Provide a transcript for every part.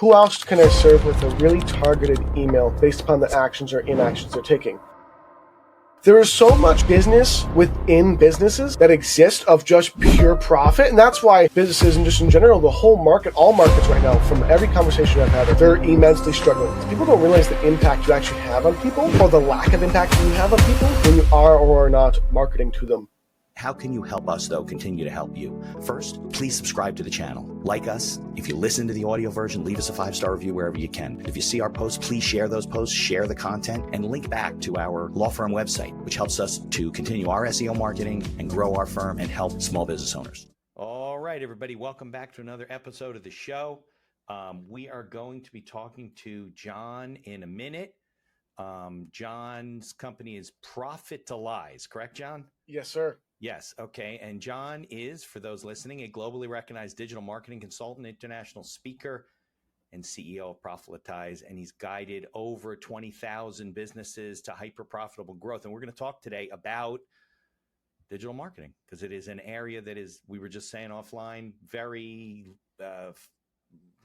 who else can I serve with a really targeted email based upon the actions or inactions they're taking? There is so much business within businesses that exist of just pure profit. And that's why businesses and just in general, the whole market, all markets right now, from every conversation I've had, they're immensely struggling. People don't realize the impact you actually have on people or the lack of impact you have on people when you are or are not marketing to them. How can you help us, though, continue to help you? First, please subscribe to the channel. Like us. If you listen to the audio version, leave us a 5-star review wherever you can. If you see our posts, please share those posts, share the content, and link back to our law firm website, which helps us to continue our SEO marketing and grow our firm and help small business owners. All right, everybody, welcome back to another episode of the show. We are going to be talking to Jon in a minute. Jon's company is Profit to Lies, correct, Jon? Yes, sir. Yes. Okay. And Jon is, for those listening, a globally recognized digital marketing consultant, international speaker, and CEO of Profitize. And he's guided over 20,000 businesses to hyper profitable growth. And we're going to talk today about digital marketing because it is an area that is, we were just saying offline, very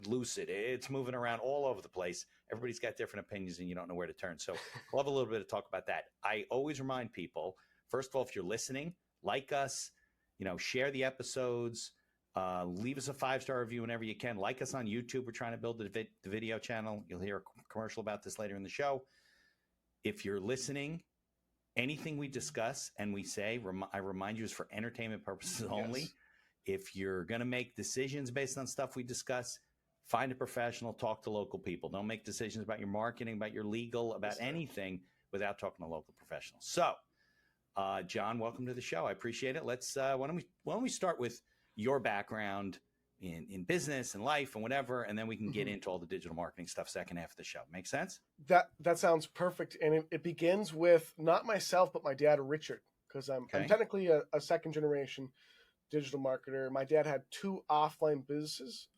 lucid. It's moving around all over the place. Everybody's got different opinions and you don't know where to turn. So we'll have a little bit of talk about that. I always remind people, first of all, if you're listening, like us, share the episodes, leave us a 5-star review whenever you can. Like us on YouTube. We're trying to build the video channel. You'll hear a commercial about this later in the show. If you're listening, anything we discuss and we say, I remind you, is for entertainment purposes only. Yes. If you're going to make decisions based on stuff we discuss, find a professional, talk to local people. Don't make decisions about your marketing, about your legal, about anything without talking to local professionals. So, Jon, welcome to the show. I appreciate it. Let's why don't we start with your background in business and life and whatever, and then we can get into all the digital marketing stuff second half of the show. Make sense? That sounds perfect. And it begins with not myself, but my dad, Richard, because I'm technically a second generation digital marketer. My dad had 2 offline businesses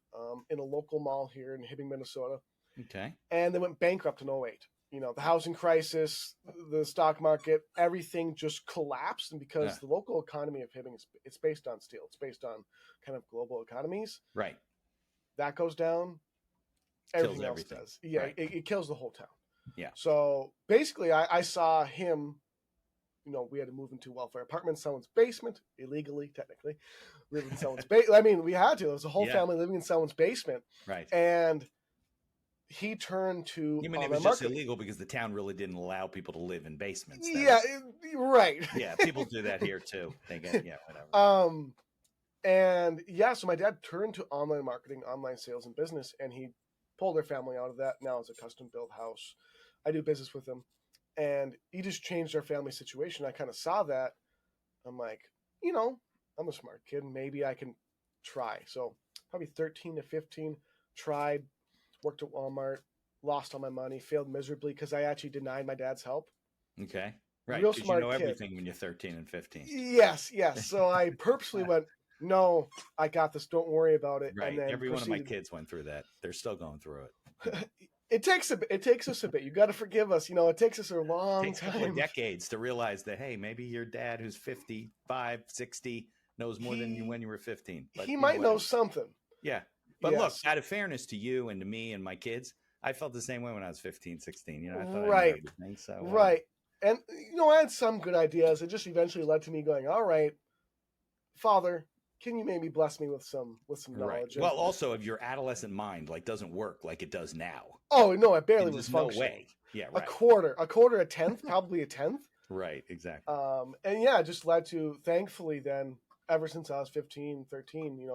in a local mall here in Hibbing, Minnesota. Okay. And they went bankrupt in 2008. The housing crisis, the stock market, everything just collapsed. And because the local economy of Hibbing, it's based on steel. It's based on kind of global economies. Right. That goes down. Everything else does. Yeah, right. It kills the whole town. Yeah. So basically, I saw him, we had to move into welfare apartments, someone's basement, illegally, technically. Living in someone's basement. I mean, we had to. There was a whole family living in someone's basement. Right. And he turned to it was just illegal because the town really didn't allow people to live in basements. Right. Yeah, people do that here too. They get whatever. So my dad turned to online marketing, online sales and business, and he pulled our family out of that. Now it's a custom built house. I do business with him, and he just changed our family situation. I kind of saw that. I'm like, I'm a smart kid. Maybe I can try. So probably 13 to 15, tried. Worked at Walmart, lost all my money, failed miserably because I actually denied my dad's help. Okay. Right. Because you know everything when you're 13 and 15. Yes. So I purposely went, no, I got this. Don't worry about it. Right. And then every one of my kids went through that. They're still going through it. It takes us a bit. You got to forgive us. It takes us a long time. A couple of decades to realize that, hey, maybe your dad who's 55, 60 knows more than you when you were 15. But he might know something. Yeah. But look, out of fairness to you and to me and my kids, I felt the same way when I was 15, 16. I thought I knew everything. So, right. And, I had some good ideas. It just eventually led to me going, all right, Father, can you maybe bless me with some knowledge? Right. Well, also, if your adolescent mind doesn't work like it does now. Oh, no, it barely was functioning. No way. Yeah, right. A quarter, a tenth, probably a tenth. Right, exactly. It just led to, thankfully then, ever since I was 15, 13,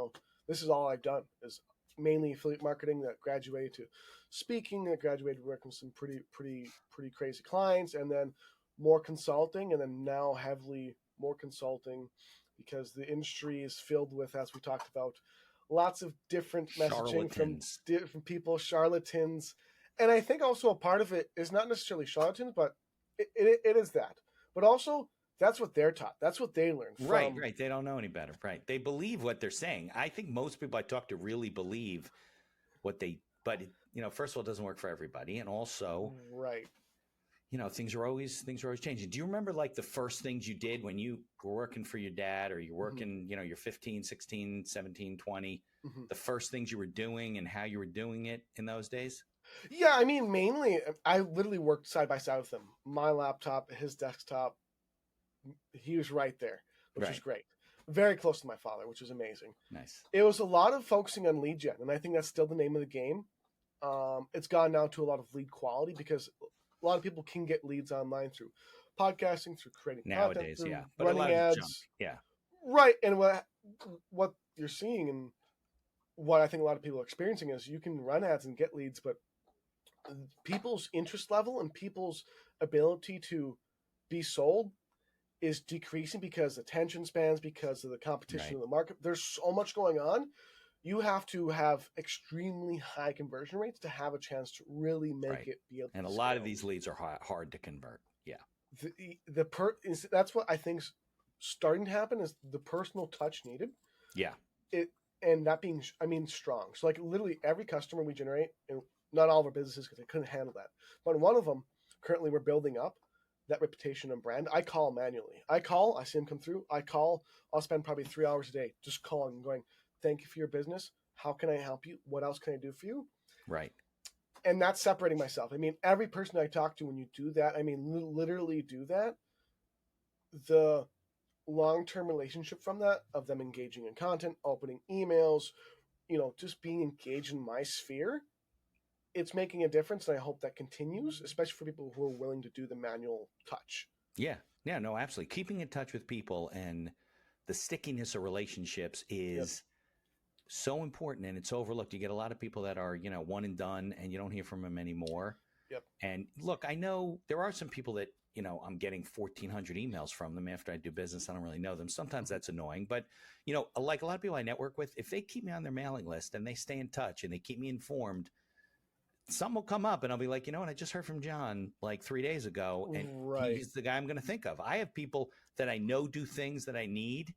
this is all I've done is mainly affiliate marketing that graduated to speaking, that graduated working with some pretty crazy clients, and then more consulting, and then now heavily more consulting because the industry is filled with, as we talked about, lots of different messaging from different people, charlatans. And I think also a part of it is not necessarily charlatans, but it is that. But also, that's what they're taught. That's what they learn. Right. They don't know any better. Right. They believe what they're saying. I think most people I talk to really believe what but first of all, it doesn't work for everybody. And also, things are always changing. Do you remember like the first things you did when you were working for your dad, or you're working, you're 15, 16, 17, 20, the first things you were doing and how you were doing it in those days? Yeah, I mean, mainly, I literally worked side by side with him. My laptop, his desktop, he was right there, which was Right. great. Very close to my father, which was amazing. Nice. It was a lot of focusing on lead gen, and I think that's still the name of the game. It's gone now to a lot of lead quality, because a lot of people can get leads online through podcasting, through creating Nowadays, content, through yeah. But a running lot of it's junk. ads. Yeah. Right. And what you're seeing, and what I think a lot of people are experiencing, is you can run ads and get leads, but people's interest level and people's ability to be sold is decreasing because attention spans, because of the competition in the market. There's so much going on. You have to have extremely high conversion rates to have a chance to really make it be able to And a scale. lot of these leads are hard to convert. Yeah. That's what I think's starting to happen, is the personal touch needed. Yeah. And that being, I mean, strong. So like literally every customer we generate, and not all of our businesses because they couldn't handle that, but one of them currently we're building up that reputation and brand. I call manually. I see them come through. I'll spend probably 3 hours a day just calling and going, thank you for your business. How can I help you? What else can I do for you? Right. And that's separating myself. I mean, every person I talk to, when you do that, I mean, literally do that, the long-term relationship from that, of them engaging in content, opening emails, just being engaged in my sphere, it's making a difference. And I hope that continues, especially for people who are willing to do the manual touch. Yeah. Yeah, no, absolutely. Keeping in touch with people and the stickiness of relationships is so important, and it's overlooked. You get a lot of people that are, one and done, and you don't hear from them anymore. Yep. And look, I know there are some people that, I'm getting 1,400 emails from them after I do business. I don't really know them. Sometimes that's annoying, but like a lot of people I network with, if they keep me on their mailing list and they stay in touch and they keep me informed, something will come up and I'll be like, what? I just heard from Jon like 3 days ago, and he's the guy I'm going to think of. I have people that I know do things that I need,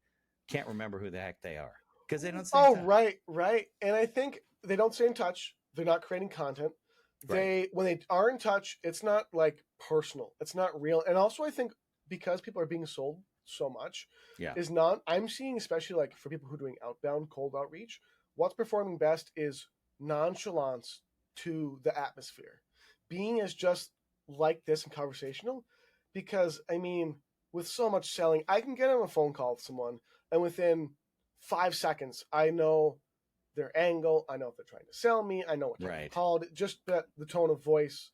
can't remember who the heck they are because they don't stay in touch. Right. And I think they don't stay in touch. They're not creating content. When they are in touch, it's not like personal. It's not real. And also, I think because people are being sold so much, I'm seeing, especially like for people who are doing outbound cold outreach, what's performing best is nonchalance to the atmosphere, being as just like this and conversational. Because I mean, with so much selling, I can get on a phone call with someone, and within 5 seconds, I know their angle. I know if they're trying to sell me. I know what type of call. Just the tone of voice,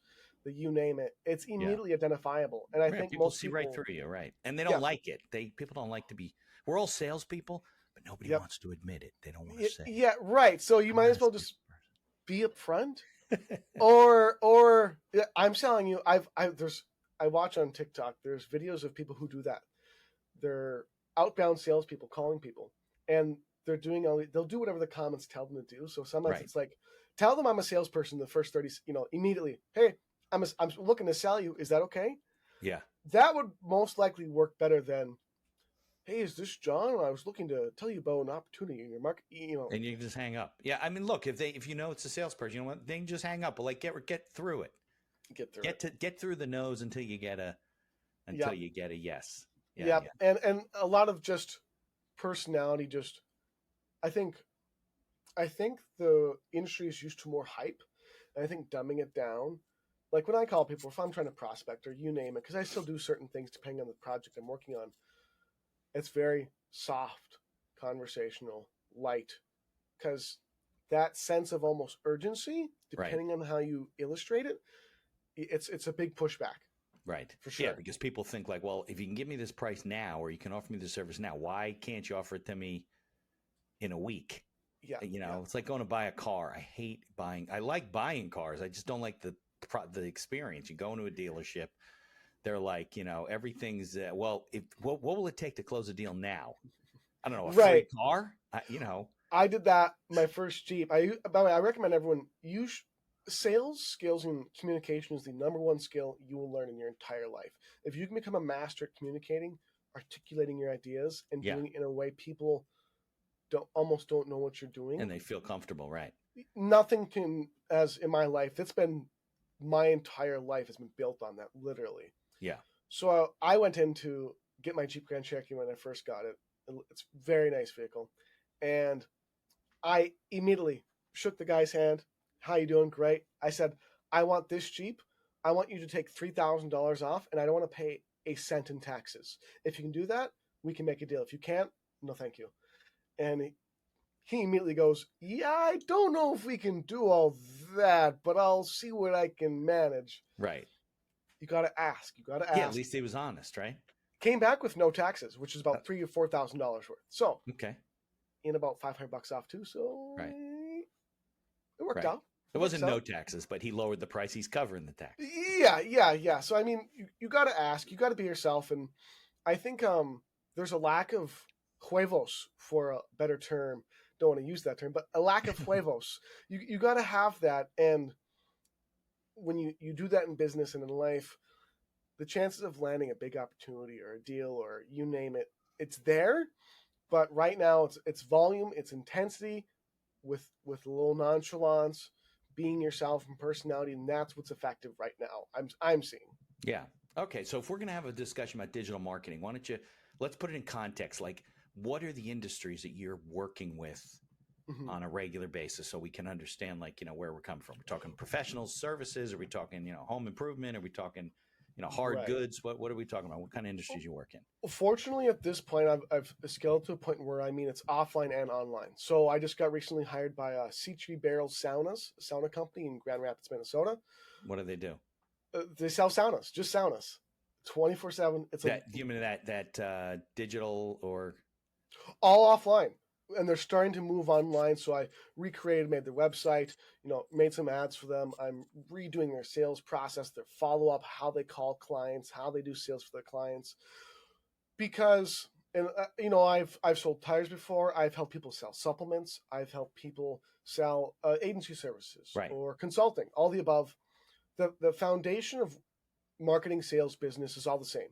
you name it. It's immediately identifiable. And I think people most see people right through you, right? And they don't like it. People don't like to be. We're all salespeople, but nobody wants to admit it. They don't want to say. Yeah, right. So you might as well just be upfront, or I'm selling you. I watch on TikTok. There's videos of people who do that. They're outbound salespeople calling people, and they'll do whatever the comments tell them to do. So sometimes it's like, tell them I'm a salesperson the first 30, immediately, hey, I'm looking to sell you. Is that okay? Yeah. That would most likely work better than, hey, is this Jon? I was looking to tell you about an opportunity in your market, And you can just hang up. Yeah. I mean, look, if it's a salesperson, what, they can just hang up, but like get through it. Get through the no's until you get a yes. Yeah. And a lot of just personality, I think the industry is used to more hype, and I think dumbing it down. Like when I call people, if I'm trying to prospect or you name it, because I still do certain things depending on the project I'm working on, it's very soft, conversational, light, because that sense of almost urgency, depending on how you illustrate it, it's a big pushback. Right. For sure. Yeah, because people think like, well, if you can give me this price now, or you can offer me this service now, why can't you offer it to me in a week? Yeah. It's like going to buy a car. I like buying cars. I just don't like the experience. You go into a dealership, they're like, everything's, what will it take to close a deal now? I don't know, a free car? I did that my first Jeep. By the way, I recommend everyone sales skills and communication is the number one skill you will learn in your entire life. If you can become a master at communicating, articulating your ideas, and doing it in a way people almost don't know what you're doing, and they feel comfortable, right? Nothing can, as in my life, it's been my entire life has been built on that, literally. Yeah. So I went in to get my Jeep Grand Cherokee when I first got it. It's a very nice vehicle. And I immediately shook the guy's hand. How you doing? Great. I said, I want this Jeep. I want you to take $3,000 off, and I don't want to pay a cent in taxes. If you can do that, we can make a deal. If you can't, no thank you. And he immediately goes, yeah, I don't know if we can do all that, but I'll see what I can manage. Right. You got to ask. You got to ask. Yeah, at least he was honest, right? Came back with no taxes, which is about $3,000 or $4,000 worth. So, okay, in about $500 off too. So, right. It worked out. It wasn't no taxes, but he lowered the price. He's covering the tax. Yeah. So, I mean, you got to ask. You got to be yourself. And I think there's a lack of huevos, for a better term. Don't want to use that term, but a lack of huevos. You got to have that. And when you do that in business and in life, the chances of landing a big opportunity or a deal or you name it, it's there. But right now, it's volume, it's intensity, with a little nonchalance, being yourself and personality, and that's what's effective right now. I'm seeing. Yeah. Okay. So if we're going to have a discussion about digital marketing, why don't you let's put it in context? Like, what are the industries that you're working with on a regular basis, so we can understand, like, where we're coming from? We're talking professional services. Are we talking, home improvement? Are we talking, hard goods? What are we talking about? What kind of industries you work in? Fortunately, at this point, I've scaled to a point where, it's offline and online. So I just got recently hired by Sea Tree Barrel Saunas, a sauna company in Grand Rapids, Minnesota. What do they do? They sell saunas, just saunas, 24/7. It's that digital or all offline. And they're starting to move online. So I made their website, made some ads for them. I'm redoing their sales process, their follow-up, how they call clients, how they do sales for their clients. Because, I've sold tires before. I've helped people sell supplements. I've helped people sell agency services or consulting, all the above. The foundation of marketing, sales, business is all the same.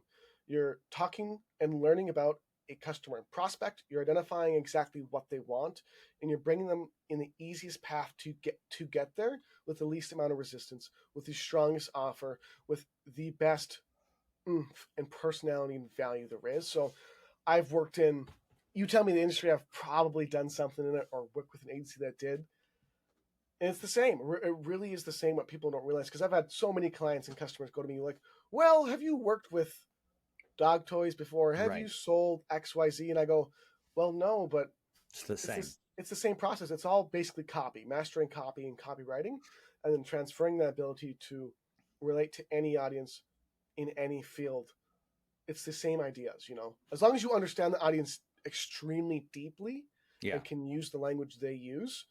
You're talking and learning about a customer and prospect. You're identifying exactly what they want, and you're bringing them in the easiest path to get there with the least amount of resistance, with the strongest offer, with the best oomph and personality and value there is. So I've worked in, you tell me the industry, I've probably done something in it or worked with an agency that did. And it's the same. It really is the same, what people don't realize. Because I've had so many clients and customers go to me like, well, have you worked with dog toys before? Have you sold XYZ? And I go, well, no, but it's the same. It's the same process. It's all basically copy, mastering copy and copywriting, and then transferring that ability to relate to any audience in any field. It's the same ideas, as long as you understand the audience extremely deeply and can use the language they use,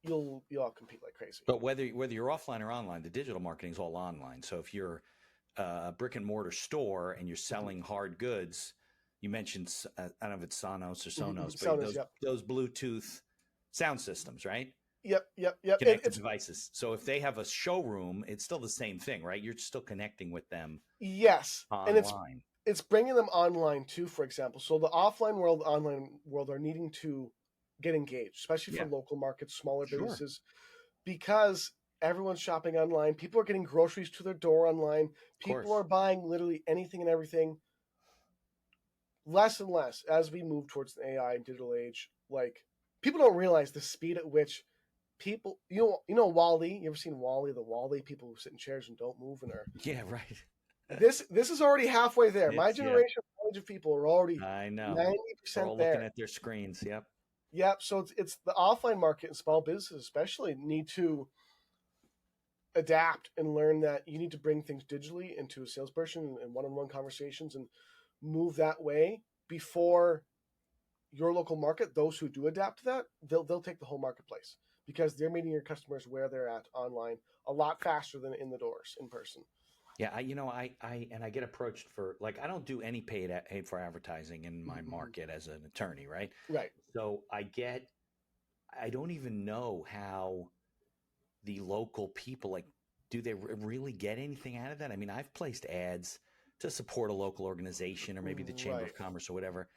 you'll compete like crazy. But whether you're offline or online, the digital marketing is all online. So if you're a brick and mortar store and you're selling hard goods, you mentioned, I don't know if it's Sonos or Sonos, but those Bluetooth sound systems, right? Yep. Connected devices. So if they have a showroom, it's still the same thing, right? You're still connecting with them. Yes. Online. And it's bringing them online too, for example. So the offline world, online world are needing to get engaged, especially for local markets, smaller businesses, because everyone's shopping online. People are getting groceries to their door online. People are buying literally anything and everything. Less and less as we move towards the AI and digital age. Like, people don't realize the speed at which people, WALL-E. You ever seen WALL-E? The WALL-E people who sit in chairs and don't move and are. Yeah, right. This is already halfway there. My generation of people are already. I know. 90% all there. Looking at their screens. Yep. Yep. So it's the offline market and small businesses especially need to adapt and learn that you need to bring things digitally into a salesperson and one-on-one conversations and move that way before your local market. Those who do adapt to that, they'll take the whole marketplace because they're meeting your customers where they're at online a lot faster than in the doors in person. Yeah, I get approached for, like, I don't do any paid for advertising in my market as an attorney, right? Right. So I don't even know how the local people, like, do they really get anything out of that? I mean, I've placed ads to support a local organization or maybe the Chamber of Commerce or whatever.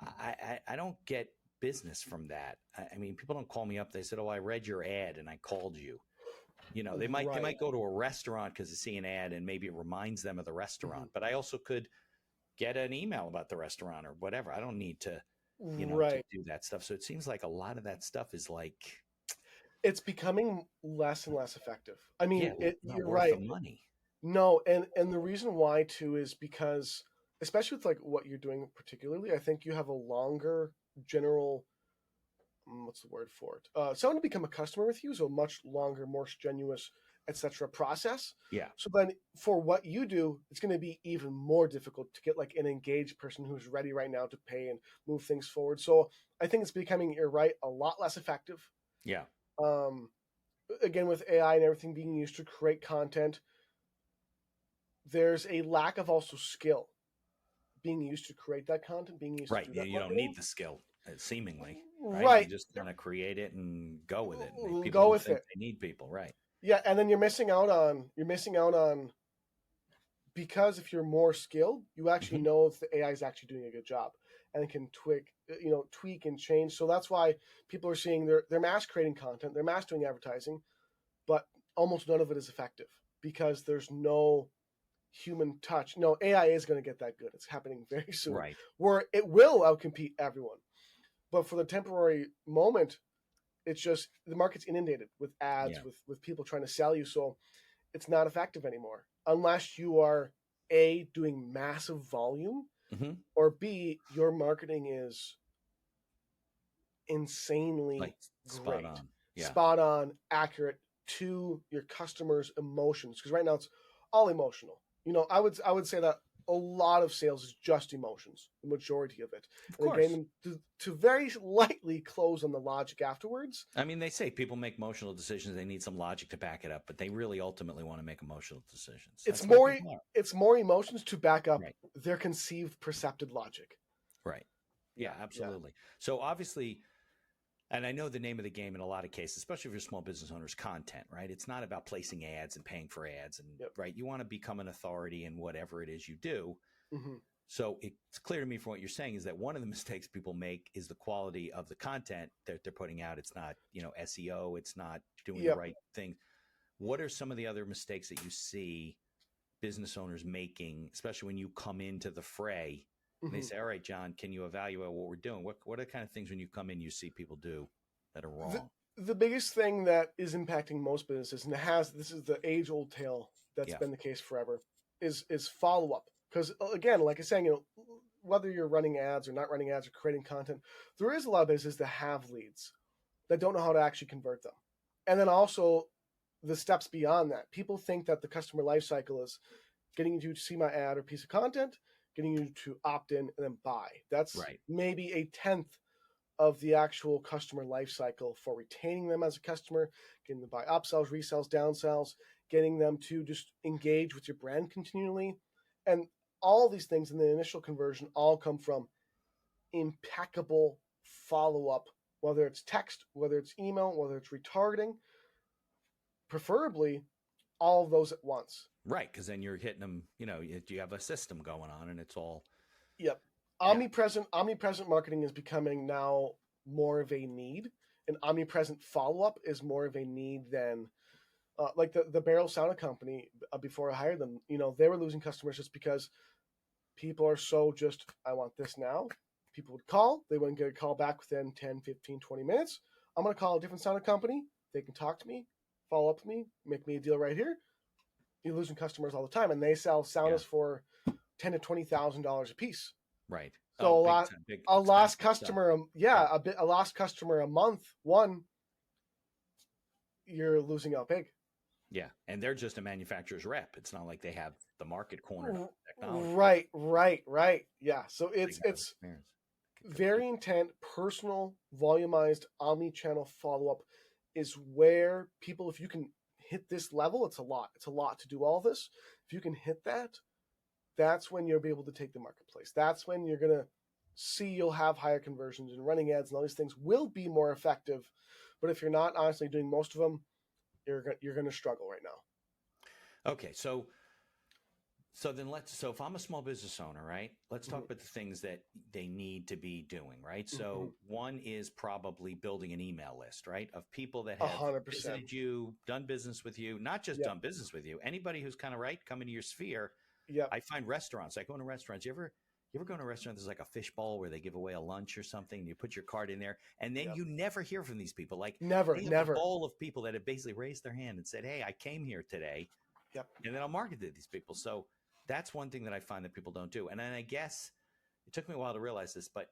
I don't get business from that. I mean, people don't call me up. They said, oh, I read your ad and I called you. They might Right. go to a restaurant because they see an ad and maybe it reminds them of the restaurant. Mhm. But I also could get an email about the restaurant or whatever. I don't need to, to Right. do that stuff. So it seems like a lot of that stuff is like, It's becoming less and less effective. I yeah, mean, not you're worth the right. money. No, and the reason why too is because, especially with like what you're doing particularly, I think you have a longer general, what's the word for it? Someone to become a customer with you is a much longer, more strenuous, etc. process. Yeah. So then, for what you do, it's going to be even more difficult to get like an engaged person who's ready right now to pay and move things forward. So I think it's becoming, you're right, a lot less effective. Yeah. Um, again, with AI and everything being used to create content, there's a lack of also skill being used to create that content, being used Right. to do that You don't marketing. need the skill, seemingly, right? You Right. just kind of create it and go with it. People Go don't with think it. they need people. Right. Yeah, and then you're missing out on because if you're more skilled, you actually Hmm. know if the AI is actually doing a good job and can tweak and change. So that's why people are seeing they're mass creating content, they're mass doing advertising, but almost none of it is effective because there's no human touch. No, AI is going to get that good. It's happening very soon, Right. where it will outcompete everyone. But for the temporary moment, it's just the market's inundated with Yeah. ads, with people trying to sell you. So it's not effective anymore unless you are A, doing massive volume, Hmm. or B, your marketing is insanely Like spot great, on. Yeah. spot on, accurate to your customers' emotions. Because right now it's all emotional. I would say that a lot of sales is just emotions, the majority of it, Of and then getting course. them to very lightly close on the logic afterwards. I mean, they say people make emotional decisions. They need some logic to back it up, but they really ultimately want to make emotional decisions. It's That's the way more people are. it's more emotions to back up Right. their conceived percepted logic. Right. Yeah, Yeah, yeah. absolutely. So obviously, and I know the name of the game in a lot of cases, especially if you're small business owners, content, right? It's not about placing ads and paying for ads and Yep. right. You want to become an authority in whatever it is you do. Hmm. So it's clear to me from what you're saying is that one of the mistakes people make is the quality of the content that they're putting out. It's not, SEO. It's not doing the Yep. right thing. What are some of the other mistakes that you see business owners making, especially when you come into the fray and they Hmm. say, all right, John, can you evaluate what we're doing? What are the kind of things when you come in, you see people do that are The, wrong? the biggest thing that is impacting most businesses, and this is the age old tale that's Yeah. been the case forever, is follow up. Because again, like I was saying, whether you're running ads or not running ads or creating content, there is a lot of businesses that have leads that don't know how to actually convert them, and then also the steps beyond that. People think that the customer life cycle is getting you to see my ad or piece of content, getting you to opt in and then buy. That's Right. maybe a tenth of the actual customer life cycle for retaining them as a customer, getting them to buy upsells, resells, downsells, getting them to just engage with your brand continually. And all these things in the initial conversion all come from impeccable follow up, whether it's text, whether it's email, whether it's retargeting, preferably all of those at once. Right. Because then you're hitting them, you have a system going on and it's all, Yep. yeah. Omnipresent marketing is becoming now more of a need, and omnipresent follow up is more of a need than like the Barrel Sauna company. Before I hired them, they were losing customers just because people are so just, I want this now. People would call, they wouldn't get a call back within 10, 15, 20 minutes. I'm going to call a different sauna company. They can talk to me, follow up with me, make me a deal right here. You're losing customers all the time, and they sell Yeah. saunas for $10,000 to $20,000 a piece. Right. So Big time, big expensive stuff. Yeah. A lost customer a month. One, you're losing out big. Yeah. And they're just a manufacturer's rep. It's not like they have the market cornered on technology. Right. Yeah. So it's Experience. very intent, personal, volumized, omni-channel follow-up is where people, if you can hit this level, it's a lot. It's a lot to do all this. If you can hit that, that's when you'll be able to take the marketplace. That's when you're going to see you'll have higher conversions, and running ads and all these things will be more effective. But if you're not honestly doing most of them, you're going to struggle right now. Okay. So So if I'm a small business owner, right, let's talk about the things that they need to be doing, right? So one is probably building an email list, right, of people that have 100%. visited you, done business with you, not just done business with you, anybody who's kind of come into your sphere. Yep. I find restaurants, I go into restaurants. You ever go to a restaurant, there's like a fish bowl where they give away a lunch or something, and you put your card in there, and then you never hear from these people. Like never. A bowl of people that have basically raised their hand and said, hey, I came here today. Yep. And then I'll market to these people. So that's one thing that I find that people don't do. And then I guess it took me a while to realize this, but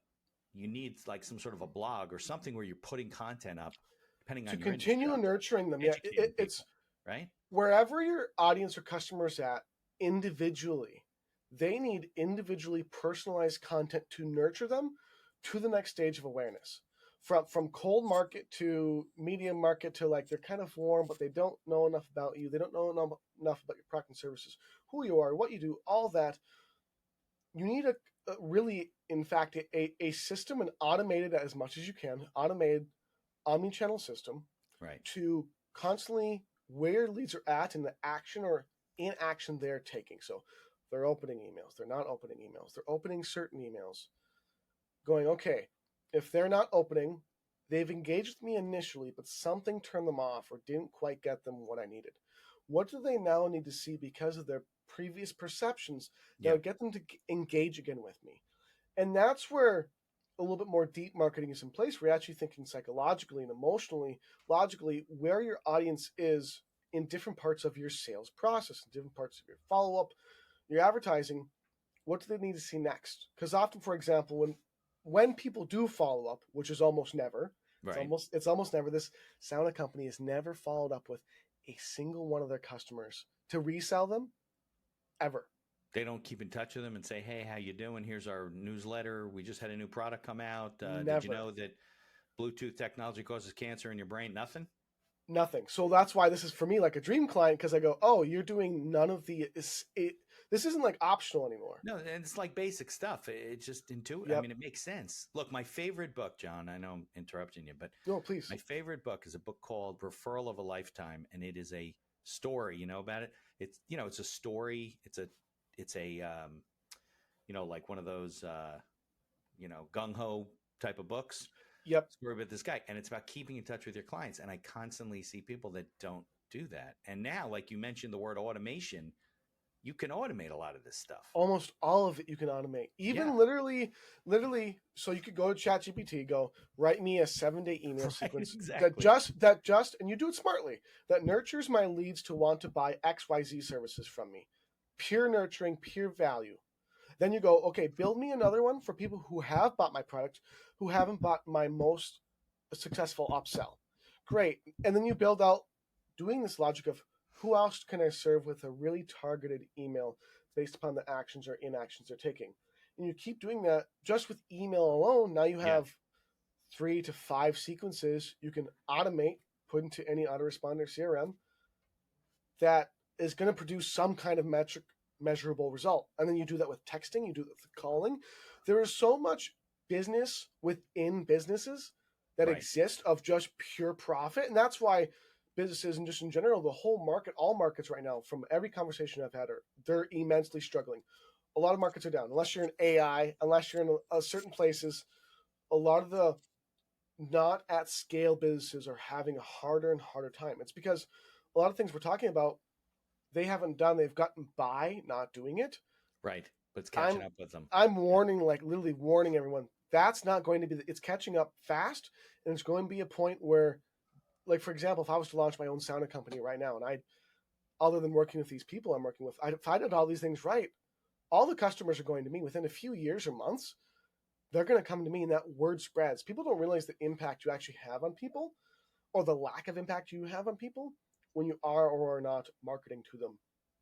you need like some sort of a blog or something where you're putting content up, depending on your continue nurturing them. Yeah, it's right. Wherever your audience or customers at individually, they need individually personalized content to nurture them to the next stage of awareness. From cold market to medium market to like they're kind of warm, but they don't know enough about you. They don't know enough about your product and services, who you are, what you do, all that. You need a really, in fact, a system, and automated as much as you can, automated omni-channel system, right, to constantly where leads are at in the action or inaction they're taking. So they're opening emails, they're not opening emails, they're opening certain emails, going, okay, if they're not opening, they've engaged with me initially, but something turned them off or didn't quite get them what I needed. What do they now need to see because of their previous perceptions that would get them to engage again with me? And that's where a little bit more deep marketing is in place. We're actually thinking psychologically and emotionally, logically, where your audience is in different parts of your sales process, in different parts of your follow-up, your advertising. What do they need to see next? Because often, for example, when people do follow up, which is almost never, right, it's almost never, this Sauna company has never followed up with a single one of their customers to resell them ever. They don't keep in touch with them and say, hey, how you doing? Here's our newsletter. We just had a new product come out. Did you know that Bluetooth technology causes cancer in your brain? Nothing. So that's why this is for me like a dream client, because I go, oh, you're doing none of the this isn't like optional anymore. No, and it's like basic stuff. It's just intuitive. I mean, it makes sense. Look, my favorite book, John, I know I'm interrupting you, but no, please. My favorite book is a book called Referral of a Lifetime, and it is a story. You know about it? It's it's a story. It's a like one of those gung ho type of books. Yep. Story about this guy, and it's about keeping in touch with your clients. And I constantly see people that don't do that. And now, like you mentioned, the word automation. You can automate a lot of this stuff. Almost all of it you can automate. Even literally. So you could go to ChatGPT, go write me a 7-day email sequence that just, and you do it smartly, that nurtures my leads to want to buy XYZ services from me. Pure nurturing, pure value. Then you go, okay, build me another one for people who have bought my product, who haven't bought my most successful upsell. Great. And then you build out doing this logic of, who else can I serve with a really targeted email based upon the actions or inactions they're taking? And you keep doing that just with email alone. Now you have 3 to 5 sequences you can automate, put into any autoresponder CRM that is going to produce some kind of measurable result. And then you do that with texting, you do that with calling. There is so much business within businesses that exist of just pure profit. And that's why businesses, and just in general, the whole market, all markets right now, from every conversation I've had, they're immensely struggling. A lot of markets are down. Unless you're in AI, unless you're in certain places, a lot of the not at scale businesses are having a harder and harder time. It's because a lot of things we're talking about, they haven't done. They've gotten by not doing it. Right. But it's catching up with them. I'm warning, like literally warning everyone, that's not going to be, it's catching up fast. And it's going to be a point where, like, for example, if I was to launch my own sauna company right now, and other than working with these people I'm working with, if I did all these things right, all the customers are going to me within a few years or months. They're going to come to me, and that word spreads. People don't realize the impact you actually have on people, or the lack of impact you have on people, when you are or are not marketing to them,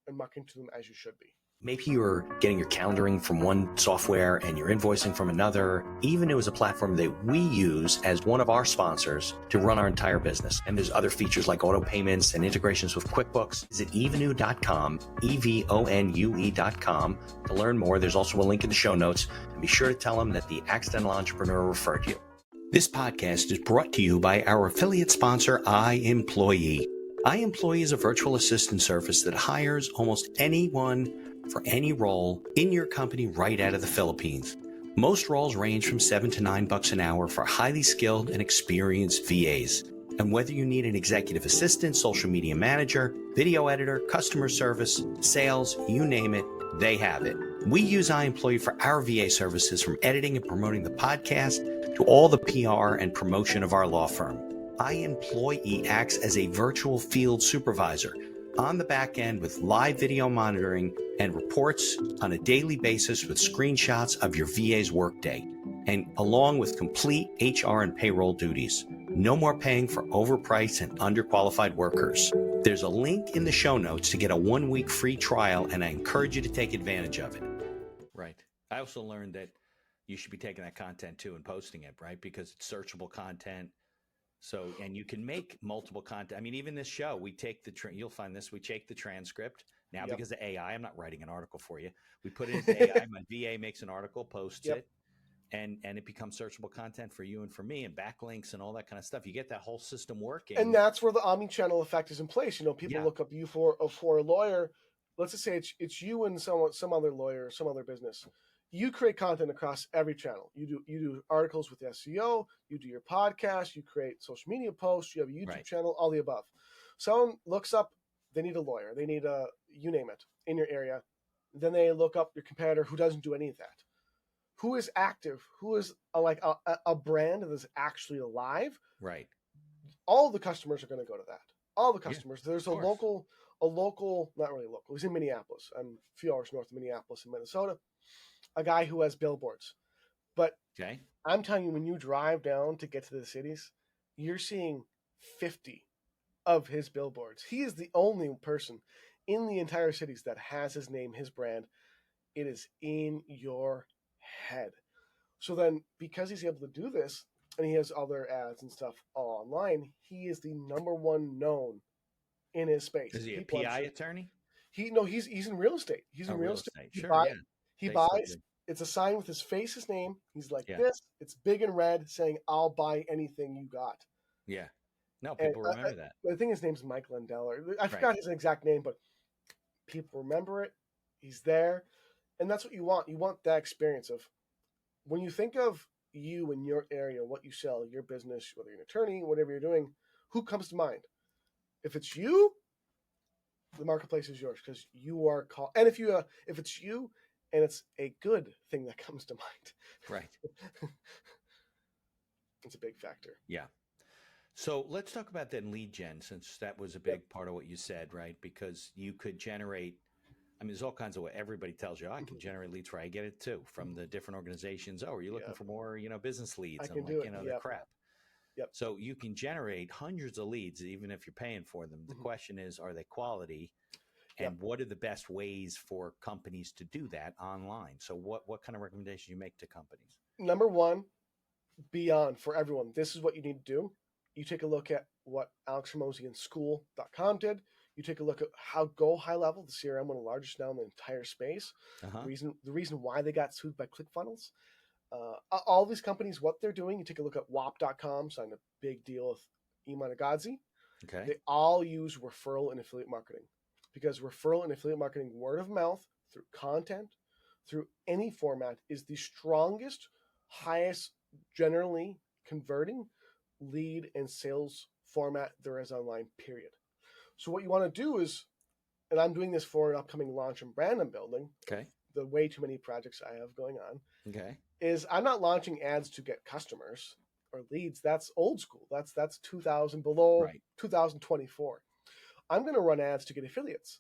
and marketing to them as you should be. Maybe you're getting your calendaring from one software and you're invoicing from another. Evenoo is a platform that we use as one of our sponsors to run our entire business. And there's other features like auto payments and integrations with QuickBooks. Visit evenoo.com, EVONUE.com to learn more. There's also a link in the show notes. And be sure to tell them that the Accidental Entrepreneur referred you. This podcast is brought to you by our affiliate sponsor, iEmployee. iEmployee is a virtual assistant service that hires almost anyone for any role in your company right out of the Philippines. Most roles range from $7 to $9 an hour for highly skilled and experienced VAs. And whether you need an executive assistant, social media manager, video editor, customer service, sales, you name it, they have it. We use iEmployee for our VA services, from editing and promoting the podcast to all the PR and promotion of our law firm. iEmployee acts as a virtual field supervisor on the back end with live video monitoring and reports on a daily basis with screenshots of your VA's workday, and along with complete HR and payroll duties. No more paying for overpriced and underqualified workers. There's a link in the show notes to get a 1-week free trial, and I encourage you to take advantage of it. Right. I also learned that you should be taking that content too and posting it, right? Because it's searchable content. So, and you can make multiple content. I mean, even this show, we take you'll find this, we take the transcript now. Yep. Because of AI, I'm not writing an article for you. We put it into AI. My VA makes an article, posts it, and it becomes searchable content for you and for me, and backlinks and all that kind of stuff. You get that whole system working. And that's where the omni-channel effect is in place. You know, people look up you for a lawyer. Let's just say it's you and some other lawyer, some other business. You create content across every channel. You do articles with SEO, you do your podcast, you create social media posts, you have a YouTube channel, all the above. Someone looks up, they need a lawyer, they need you name it, in your area. Then they look up your competitor who doesn't do any of that. Who is active? Who is a brand that is actually alive? Right. All the customers are going to go to that. All the customers. There's a local, not really local. He's in Minneapolis. I'm a few hours north of Minneapolis in Minnesota. A guy who has billboards. But I'm telling you, when you drive down to get to the cities, you're seeing 50 of his billboards. He is the only person in the entire cities that has his name, his brand. It is in your head. So then, because he's able to do this, and he has other ads and stuff all online, he is the number one known in his space. Is he a PI attorney? He's in real estate. He's in real estate. He buys. It's a sign with his face, his name. He's like this. It's big and red, saying, "I'll buy anything you got." Yeah. No, people remember that. I think his name's Mike Lindell. I forgot his exact name, but people remember it. He's there, and that's what you want. You want that experience of when you think of you in your area, what you sell, your business, whether you're an attorney, whatever you're doing, who comes to mind? If it's you, the marketplace is yours because you are called. And if it's you and it's a good thing that comes to mind, right? It's a big factor. Yeah. So let's talk about then lead gen, since that was a big part of what you said, right? Because you could generate. I mean, there's all kinds of what everybody tells you. I can generate leads for. I get it too from the different organizations. Oh, are you looking for more, business leads? I can do it. The crap. Yep. So you can generate hundreds of leads, even if you're paying for them. The question is, are they quality? And what are the best ways for companies to do that online? So what kind of recommendations you make to companies? Number one, beyond for everyone, this is what you need to do. You take a look at what Alex Hormozi School.com did. You take a look at how Go High Level, the CRM, one of the largest now in the entire space. The reason why they got sued by ClickFunnels. All these companies, what they're doing, you take a look at WAP.com, signed a big deal with Iman Agadzi. Okay. They all use referral and affiliate marketing because referral and affiliate marketing, word of mouth, through content, through any format, is the strongest, highest, generally converting lead and sales format there is online, period. So what you want to do is, and I'm doing this for an upcoming launch and brand I'm building. Okay. The way too many projects I have going on. Okay. Is I'm not launching ads to get customers or leads. That's old school. That's 2000 below, 2024. I'm going to run ads to get affiliates.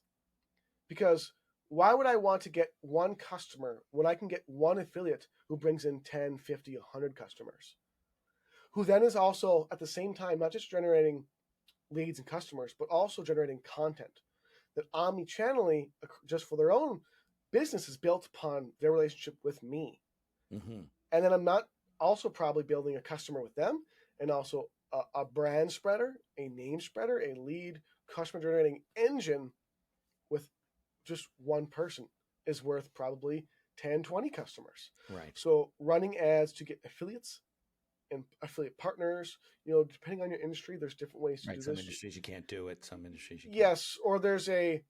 Because why would I want to get one customer when I can get one affiliate who brings in 10, 50, 100 customers? Who then is also at the same time not just generating leads and customers, but also generating content that omni-channelly, just for their own business, is built upon their relationship with me. Mm-hmm. And then I'm not also probably building a customer with them, and also a brand spreader, a name spreader, a lead customer generating engine with just one person is worth probably 10, 20 customers. Right. So running ads to get affiliates and affiliate partners, depending on your industry, there's different ways to do Some this. industries you can't do it. Some industries you can. Yes, or there's a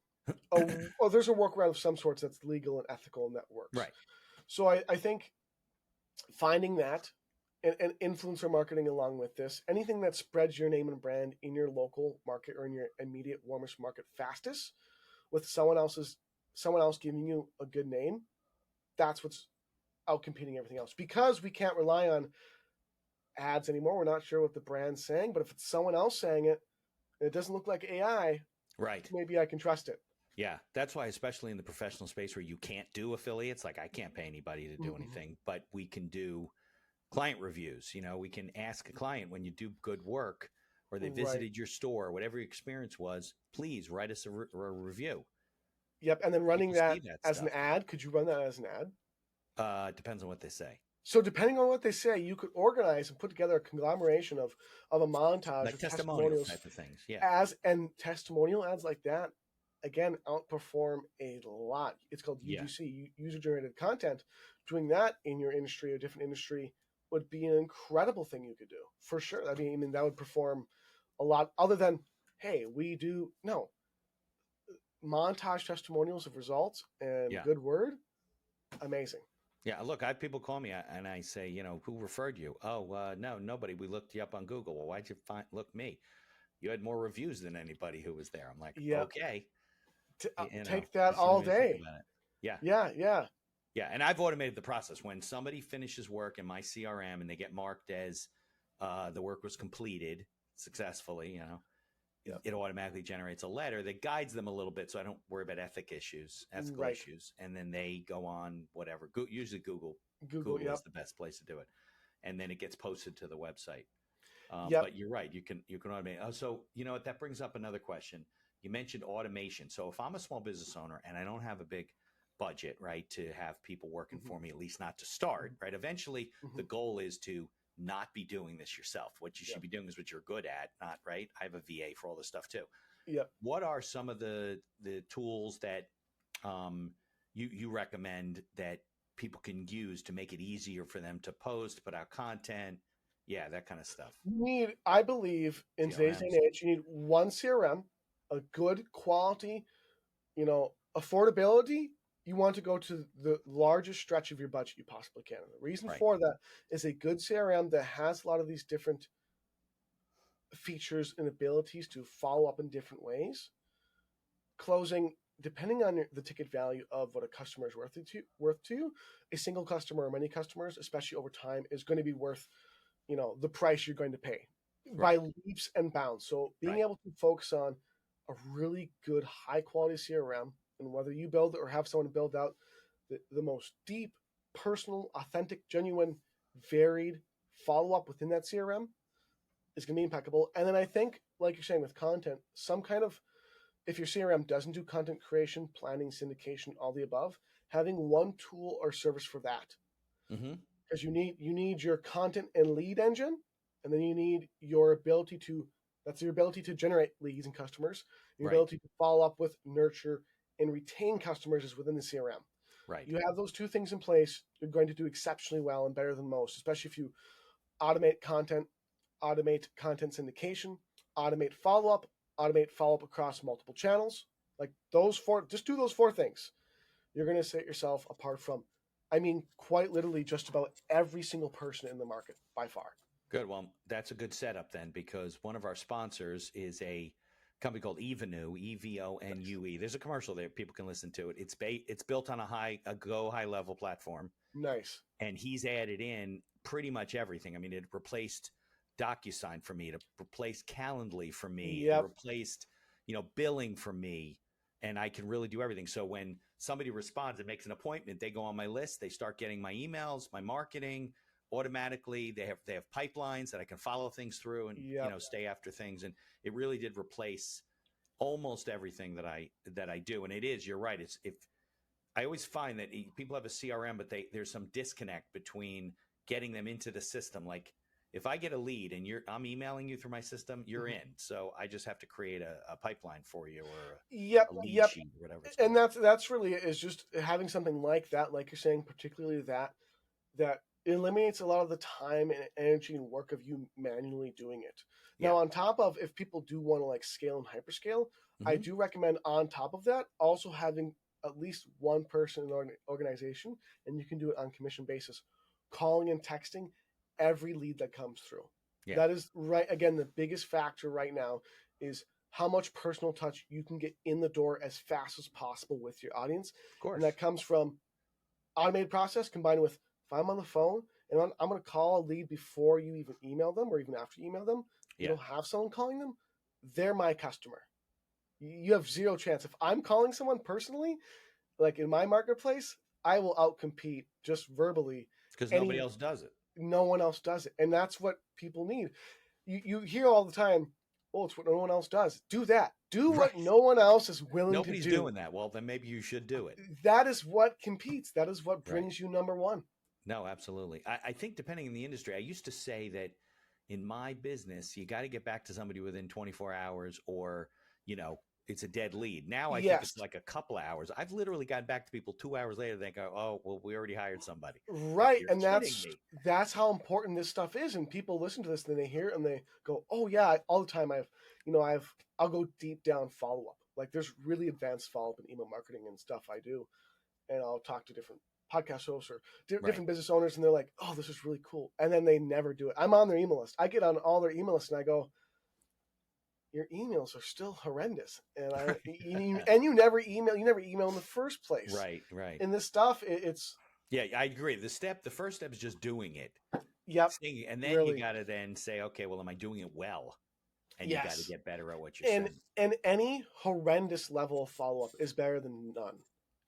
there's a workaround of some sorts that's legal and ethical and that works. Right. So I think finding that and influencer marketing along with this, anything that spreads your name and brand in your local market or in your immediate warmest market fastest with someone else giving you a good name, that's what's out competing everything else. Because we can't rely on ads anymore. We're not sure what the brand's saying, but if it's someone else saying it and it doesn't look like AI, right, maybe I can trust it. Yeah, that's why, especially in the professional space where you can't do affiliates, like I can't pay anybody to do anything, but we can do client reviews. We can ask a client when you do good work or they visited your store, whatever your experience was, please write us a review. Yep, and then running that as an ad. Could you run that as an ad? Depends on what they say. So depending on what they say, you could organize and put together a conglomeration of a montage like of testimonial type of things. Yeah. And testimonial ads like that, again, outperform a lot. It's called UGC, user-generated content. Doing that in your industry or different industry would be an incredible thing you could do, for sure. I mean, that would perform a lot other than, hey, montage testimonials of results and good word. Amazing. Yeah, look, I have people call me and I say, who referred you? Oh, no, nobody. We looked you up on Google. Well, why'd you look me? You had more reviews than anybody who was there. I'm like, okay. Take that all day. Yeah. Yeah, and I've automated the process. When somebody finishes work in my CRM and they get marked as the work was completed successfully, it automatically generates a letter that guides them a little bit, so I don't worry about ethical issues, and then they go on whatever. Usually Google is the best place to do it, and then it gets posted to the website. But you're right, you can automate. So what, that brings up another question. You mentioned automation. So if I'm a small business owner and I don't have a big budget, right, to have people working for me, at least not to start, right? Eventually, the goal is to not be doing this yourself. What you should be doing is what you're good at, not right. I have a VA for all this stuff too. Yeah. What are some of the tools that you recommend that people can use to make it easier for them to post, put out content? Yeah, that kind of stuff. I believe in today's day and age, you need one CRM, a good quality, affordability. You want to go to the largest stretch of your budget you possibly can. And the reason for that is a good CRM that has a lot of these different features and abilities to follow up in different ways. Closing, depending on the ticket value of what a customer is worth to you, a single customer or many customers, especially over time, is going to be worth, the price you're going to pay by leaps and bounds. So being able to focus on a really good, high quality CRM, and whether you build it or have someone build out the most deep, personal, authentic, genuine, varied follow-up within that CRM is going to be impeccable. And then I think, like you're saying with content, some kind of, if your CRM doesn't do content creation, planning, syndication, all the above, having one tool or service for that. Because you need your content and lead engine, and then you need your ability to generate leads and customers, your ability to follow up with, nurture, and retain customers is within the CRM. Right. You have those two things in place, you're going to do exceptionally well and better than most, especially if you automate content syndication, automate follow-up across multiple channels. Like just do those four things. You're going to set yourself apart from, quite literally just about every single person in the market by far. Good. Well, that's a good setup then, because one of our sponsors is a company called Evonue, EVONUE. There's a commercial there. People can listen to it. It's built on a high level platform. Nice. And he's added in pretty much everything. It replaced DocuSign for me. It replaced Calendly for me. It replaced, billing for me. And I can really do everything. So when somebody responds and makes an appointment, they go on my list. They start getting my emails, my marketing automatically. They have pipelines that I can follow things through and stay after things. And it really did replace almost everything that I do. And it is, you're right. I always find that people have a CRM, but there's some disconnect between getting them into the system. Like if I get a lead and I'm emailing you through my system, you're in. So I just have to create a pipeline for you or a lead sheet or whatever. And that's really it, is just having something like that, like you're saying, particularly that It eliminates a lot of the time and energy and work of you manually doing it. Yeah. Now, on top of, if people do want to like scale and hyperscale, I do recommend on top of that also having at least one person in an organization, and you can do it on commission basis, calling and texting every lead that comes through. Yeah. That is right. Again, the biggest factor right now is how much personal touch you can get in the door as fast as possible with your audience. Of course. And that comes from automated process combined with, if I'm on the phone and I'm going to call a lead before you even email them or even after you email them, you don't have someone calling them, they're my customer. You have zero chance. If I'm calling someone personally, like in my marketplace, I will outcompete just verbally. Because nobody else does it. No one else does it. And that's what people need. You hear all the time, oh, it's what no one else does. Do that. Do what no one else is willing to do. Nobody's doing that. Well, then maybe you should do it. That is what competes. That is what brings you number one. No, absolutely. I think depending on the industry, I used to say that in my business, you got to get back to somebody within 24 hours or, it's a dead lead. Now I think it's like a couple of hours. I've literally gotten back to people 2 hours later. They go, oh, well, we already hired somebody. Right. And that's how important this stuff is. And people listen to this and they hear it and they go, oh yeah, all the time I'll go deep down follow-up. Like there's really advanced follow-up in email marketing and stuff I do. And I'll talk to different podcast hosts or different business owners and they're like, oh, this is really cool. And then they never do it. I'm on their email list. I get on all their email lists and I go, your emails are still horrendous. And you never email in the first place. Right. And this stuff, it's. Yeah, I agree. The first step is just doing it. Yep. And then you got to then say, okay, well, am I doing it well? And you got to get better at what you're saying. And any horrendous level of follow-up is better than none.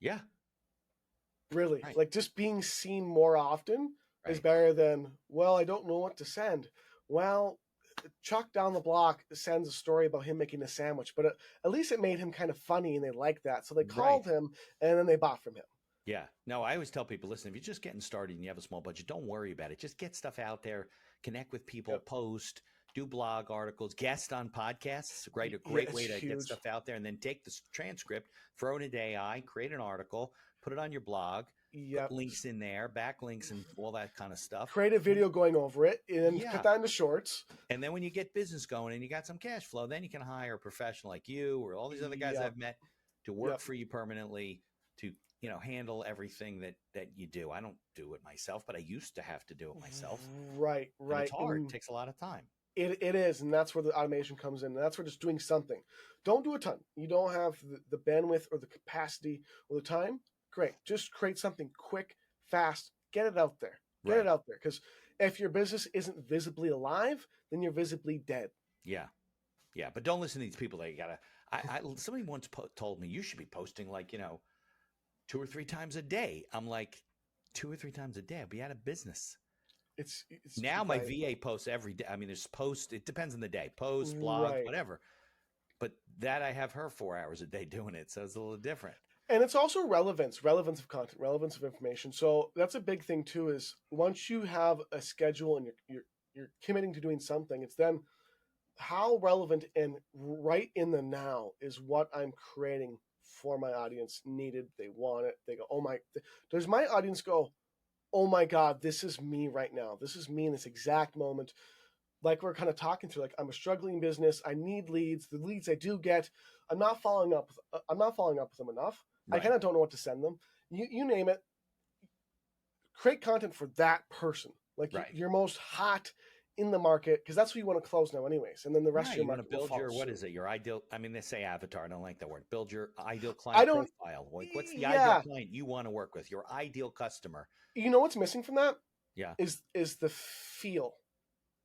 Yeah. Really. Right. Like just being seen more often is better than, well, I don't know what to send. Well, Chuck down the block sends a story about him making a sandwich, but at least it made him kind of funny and they liked that. So they called him and then they bought from him. Yeah. No, I always tell people, listen, if you're just getting started and you have a small budget, don't worry about it. Just get stuff out there, connect with people, post, do blog articles, guest on podcasts. A great way to get stuff out there. And then take the transcript, throw it into AI, create an article, put it on your blog, put links in there, backlinks and all that kind of stuff. Create a video going over it and put that into shorts. And then when you get business going and you got some cash flow, then you can hire a professional like you or all these other guys I've met to work for you permanently to, handle everything that you do. I don't do it myself, but I used to have to do it myself. Right. And it's hard. It takes a lot of time. It is, and that's where the automation comes in. And that's where just doing something. Don't do a ton. You don't have the bandwidth or the capacity or the time. Great. Just create something quick, fast, get it out there. Get it out there. Because if your business isn't visibly alive, then you're visibly dead. Yeah. Yeah. But don't listen to these people that you got to. Somebody once told me you should be posting 2 or 3 times a day. I'm like, 2 or 3 times a day? I'll be out of business. It's now my VA posts every day. I mean, there's posts. It depends on the day. Post, blog, whatever. But that I have her 4 hours a day doing it. So it's a little different. And it's also relevance of content, relevance of information. So that's a big thing too, is once you have a schedule and you're committing to doing something, it's then how relevant and right in the now is what I'm creating for my audience needed. They want it. They go, oh my, does my audience go, oh my God, this is me right now. This is me in this exact moment. Like we're kind of talking through, like I'm a struggling business. I need leads. The leads I do get, I'm not following up with them enough. I kind of don't know what to send them. You name it. Create content for that person. Like you're most hot in the market, because that's what you want to close now anyways. And then the rest of your market want to build your ideal, I mean, they say avatar. I don't like that word. Build your ideal client profile. Like, what's the ideal client you want to work with? Your ideal customer. You know what's missing from that? Yeah. Is the feel.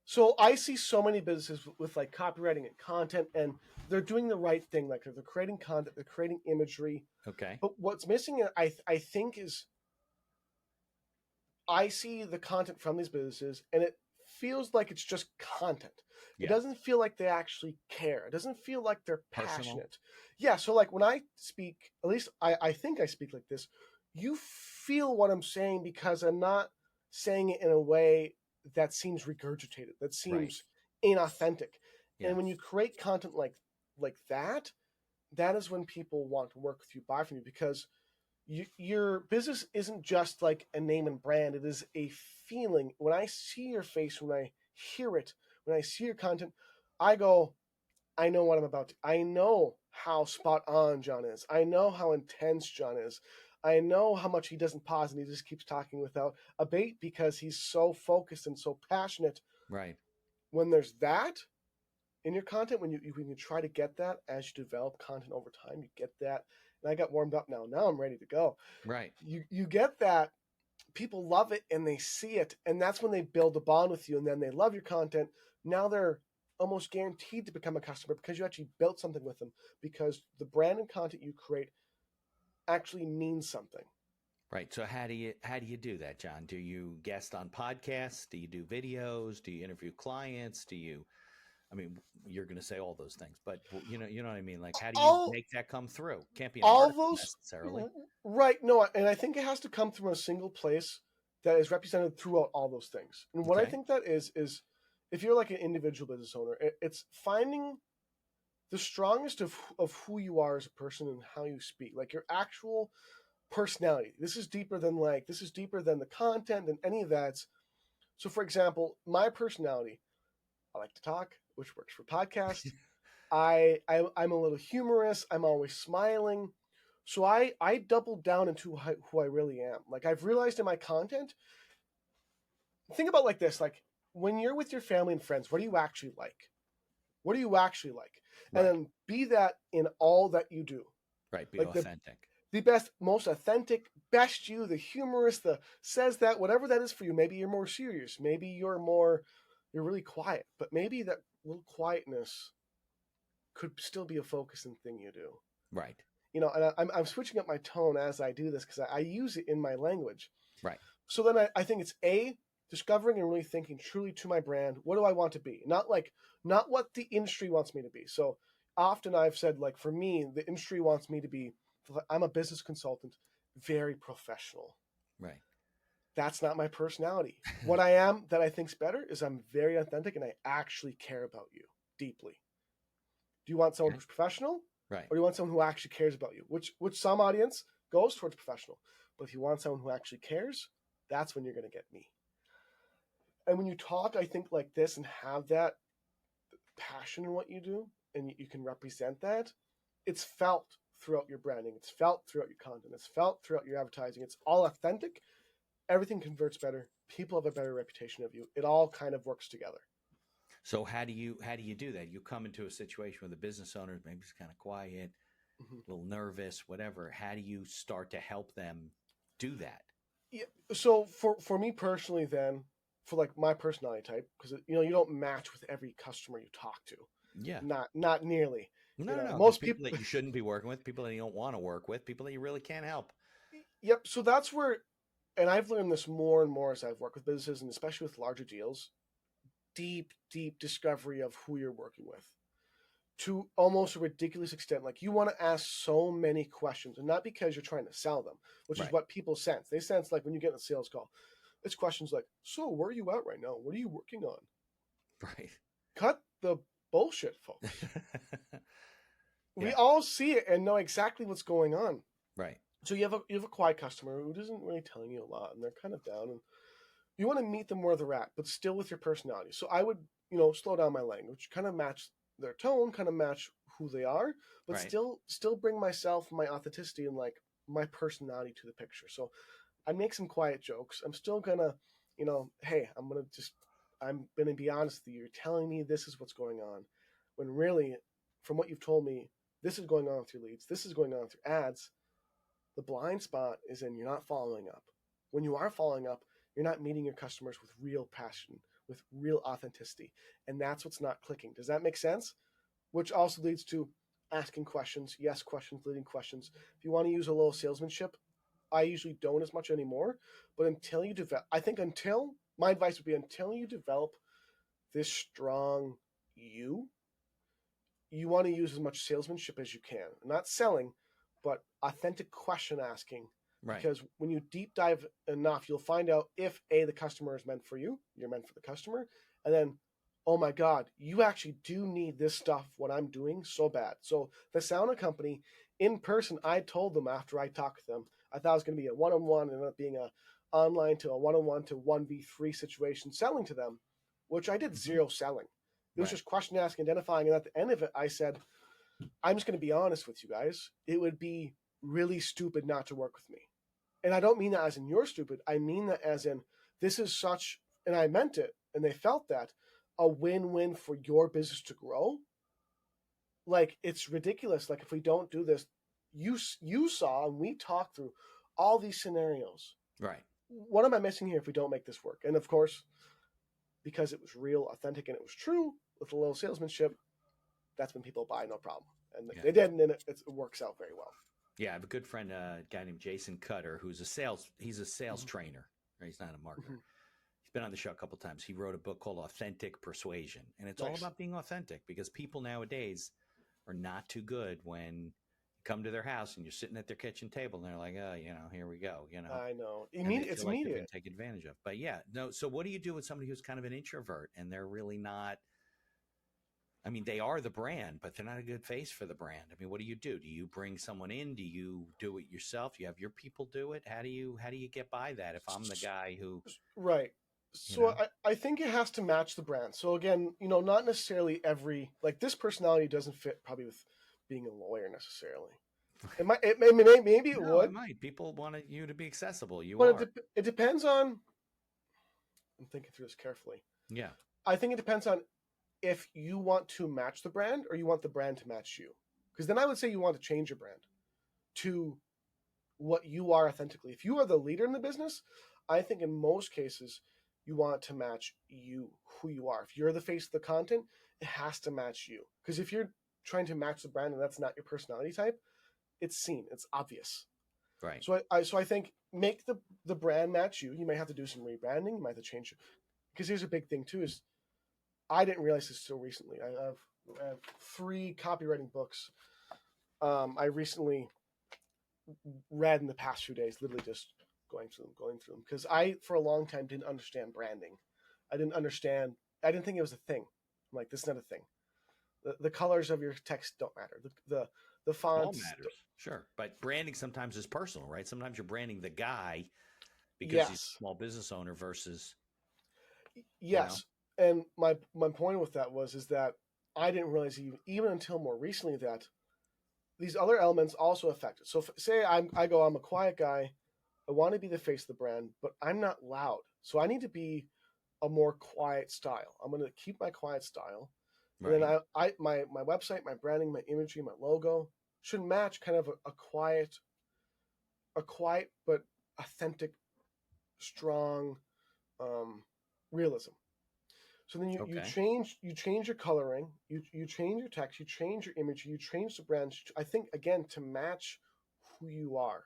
So I see so many businesses with like copywriting and content, and they're doing the right thing. Like they're creating content, they're creating imagery. Okay. But what's missing, I think, is I see the content from these businesses, and it feels like it's just content. Yeah. It doesn't feel like they actually care. It doesn't feel like they're passionate. Yeah. So like when I speak, at least I think I speak like this, you feel what I'm saying because I'm not saying it in a way that seems regurgitated, that seems inauthentic. Yeah. And when you create content like that, that is when people want to work with you, buy from you, because your business isn't just like a name and brand. It is a feeling. When I see your face, when I hear it, when I see your content, I go, I know what I'm about to. I know how spot on Jon is. I know how intense Jon is. I know how much he doesn't pause and he just keeps talking without a bait because he's so focused and so passionate. Right. When there's that in your content, when you try to get that as you develop content over time, you get that. And I got warmed up now. Now I'm ready to go. Right. You get that. People love it and they see it, and that's when they build a bond with you, and then they love your content. Now they're almost guaranteed to become a customer because you actually built something with them, because the brand and content you create actually means something. Right. So how do you do that, Jon? Do you guest on podcasts? Do you do videos? Do you interview clients? I mean, you're going to say all those things, but you know what I mean? Like, how do you make that come through? Can't be an All article those necessarily. Right. No, and I think it has to come from a single place that is represented throughout all those things. And what I think that is if you're like an individual business owner, it's finding the strongest of who you are as a person and how you speak, like your actual personality. This is deeper than the content and any of that. So, for example, my personality, I like to talk, which works for podcast. I'm a little humorous. I'm always smiling. So I doubled down into who I really am. Like, I've realized in my content, think about like this, like when you're with your family and friends, what do you actually like? What do you actually like? Right. And then be that in all that you do. Right. Be like authentic. The best, most authentic, best you, the humorous, the says that, whatever that is for you. Maybe you're more serious. Maybe you're really quiet. But maybe that little quietness could still be a focusing thing you do. Right. You know, and I'm switching up my tone as I do this because I use it in my language. Right. So then I think it's discovering and really thinking truly to my brand. What do I want to be? Not what the industry wants me to be. So often I've said, like, for me, the industry wants me to be, I'm a business consultant, very professional. Right. That's not my personality. What I am that I think's better is I'm very authentic and I actually care about you deeply. Do you want someone who's professional? Right. Or do you want someone who actually cares about you? Which some audience goes towards professional. But if you want someone who actually cares, that's when you're going to get me. And when you talk, I think, like this and have that passion in what you do, and you can represent that, it's felt throughout your branding. It's felt throughout your content. It's felt throughout your advertising. It's all authentic. Everything converts better. People have a better reputation of you. It all kind of works together. So how do you do that? You come into a situation where the business owner maybe is kind of quiet, a little nervous, whatever. How do you start to help them do that? Yeah. So for me personally, then, for like my personality type, because you don't match with every customer you talk to. Yeah. Not nearly. No. Most people that you shouldn't be working with, people that you don't want to work with, people that you really can't help. Yep. So that's where, and I've learned this more and more as I've worked with businesses, and especially with larger deals, deep discovery of who you're working with to almost a ridiculous extent. Like, you want to ask so many questions, and not because you're trying to sell them, which is what people sense. They sense, like, when you get a sales call, it's questions like, so where are you at right now? What are you working on? Right. Cut the bullshit, folks. We all see it and know exactly what's going on. Right. So you have a quiet customer who isn't really telling you a lot, and they're kind of down, and you want to meet them where they're at, but still with your personality. So I would, slow down my language, kind of match their tone, kind of match who they are, but still bring myself, my authenticity, and like my personality to the picture. So I make some quiet jokes. I'm still gonna, hey, I'm gonna be honest with you. You're telling me this is what's going on, when really, from what you've told me, this is going on with your leads. This is going on with your ads. The blind spot is in you're not following up. When you are following up, you're not meeting your customers with real passion, with real authenticity. And that's what's not clicking. Does that make sense? Which also leads to asking questions. Yes, questions, leading questions. If you want to use a little salesmanship, I usually don't as much anymore. But until you develop, my advice would be, until you develop this strong you want to use as much salesmanship as you can. Not selling, but authentic question asking. Right. Because when you deep dive enough, you'll find out if the customer is meant for you, you're meant for the customer, and then, oh my God, you actually do need this stuff, what I'm doing, so bad. So the sauna company in person, I told them after I talked to them, I thought it was going to be a one-on-one and ended up being a online to a one-on-one to 1v3 situation selling to them, which I did zero selling. It was just question asking, identifying, and at the end of it, I said, I'm just going to be honest with you guys. It would be really stupid not to work with me. And I don't mean that as in you're stupid. I mean that as in this is such, and I meant it, and they felt that, a win-win for your business to grow. Like, it's ridiculous. Like, if we don't do this, you saw, and we talked through all these scenarios. Right. What am I missing here if we don't make this work? And of course, because it was real, authentic, and it was true with a little salesmanship, that's when people buy, no problem. And they did, and it works out very well. Yeah, I have a good friend, a guy named Jason Cutter, who's he's a sales trainer. Right? He's not a marketer. He's been on the show a couple of times. He wrote a book called Authentic Persuasion, and it's all about being authentic, because people nowadays are not too good when you come to their house and you're sitting at their kitchen table and they're like, oh, here we go. I know. It's immediate. Like take advantage of. But yeah, no. So what do you do with somebody who's kind of an introvert and they're really not? I mean, they are the brand, but they're not a good face for the brand. I mean, what do? Do you bring someone in? Do you do it yourself? Do you have your people do it? How do you get by that if I'm the guy who? Right. So I think it has to match the brand. So again, not necessarily this personality doesn't fit probably with being a lawyer necessarily. Maybe it would. It might. People want you to be accessible. It depends on. I'm thinking through this carefully. Yeah. I think it depends on if you want to match the brand or you want the brand to match you. Because then I would say you want to change your brand to what you are authentically. If you are the leader in the business, I think in most cases you want it to match you, who you are. If you're the face of the content, it has to match you. Because if you're trying to match the brand and that's not your personality type, it's seen, it's obvious. Right. So I think make the brand match you. You might have to do some rebranding. You might have to change it. Because here's a big thing too is I didn't realize this so recently. I have 3 copywriting books. I recently read in the past few days, literally just going through them. Because I, for a long time, didn't understand branding. I didn't think it was a thing. I'm like, this is not a thing. The colors of your text don't matter. The fonts. All matters. Sure. But branding sometimes is personal, right? Sometimes you're branding the guy because he's a small business owner versus. Yes. And my point with that is that I didn't realize even until more recently that these other elements also affect it. So say I'm a quiet guy, I want to be the face of the brand, but I'm not loud. So I need to be a more quiet style. I'm going to keep my quiet style. Right. And then my website, my branding, my imagery, my logo should match kind of a quiet but authentic, strong realism. So then you change your coloring, you change your text, you change your image, you change the brand. I think again to match who you are.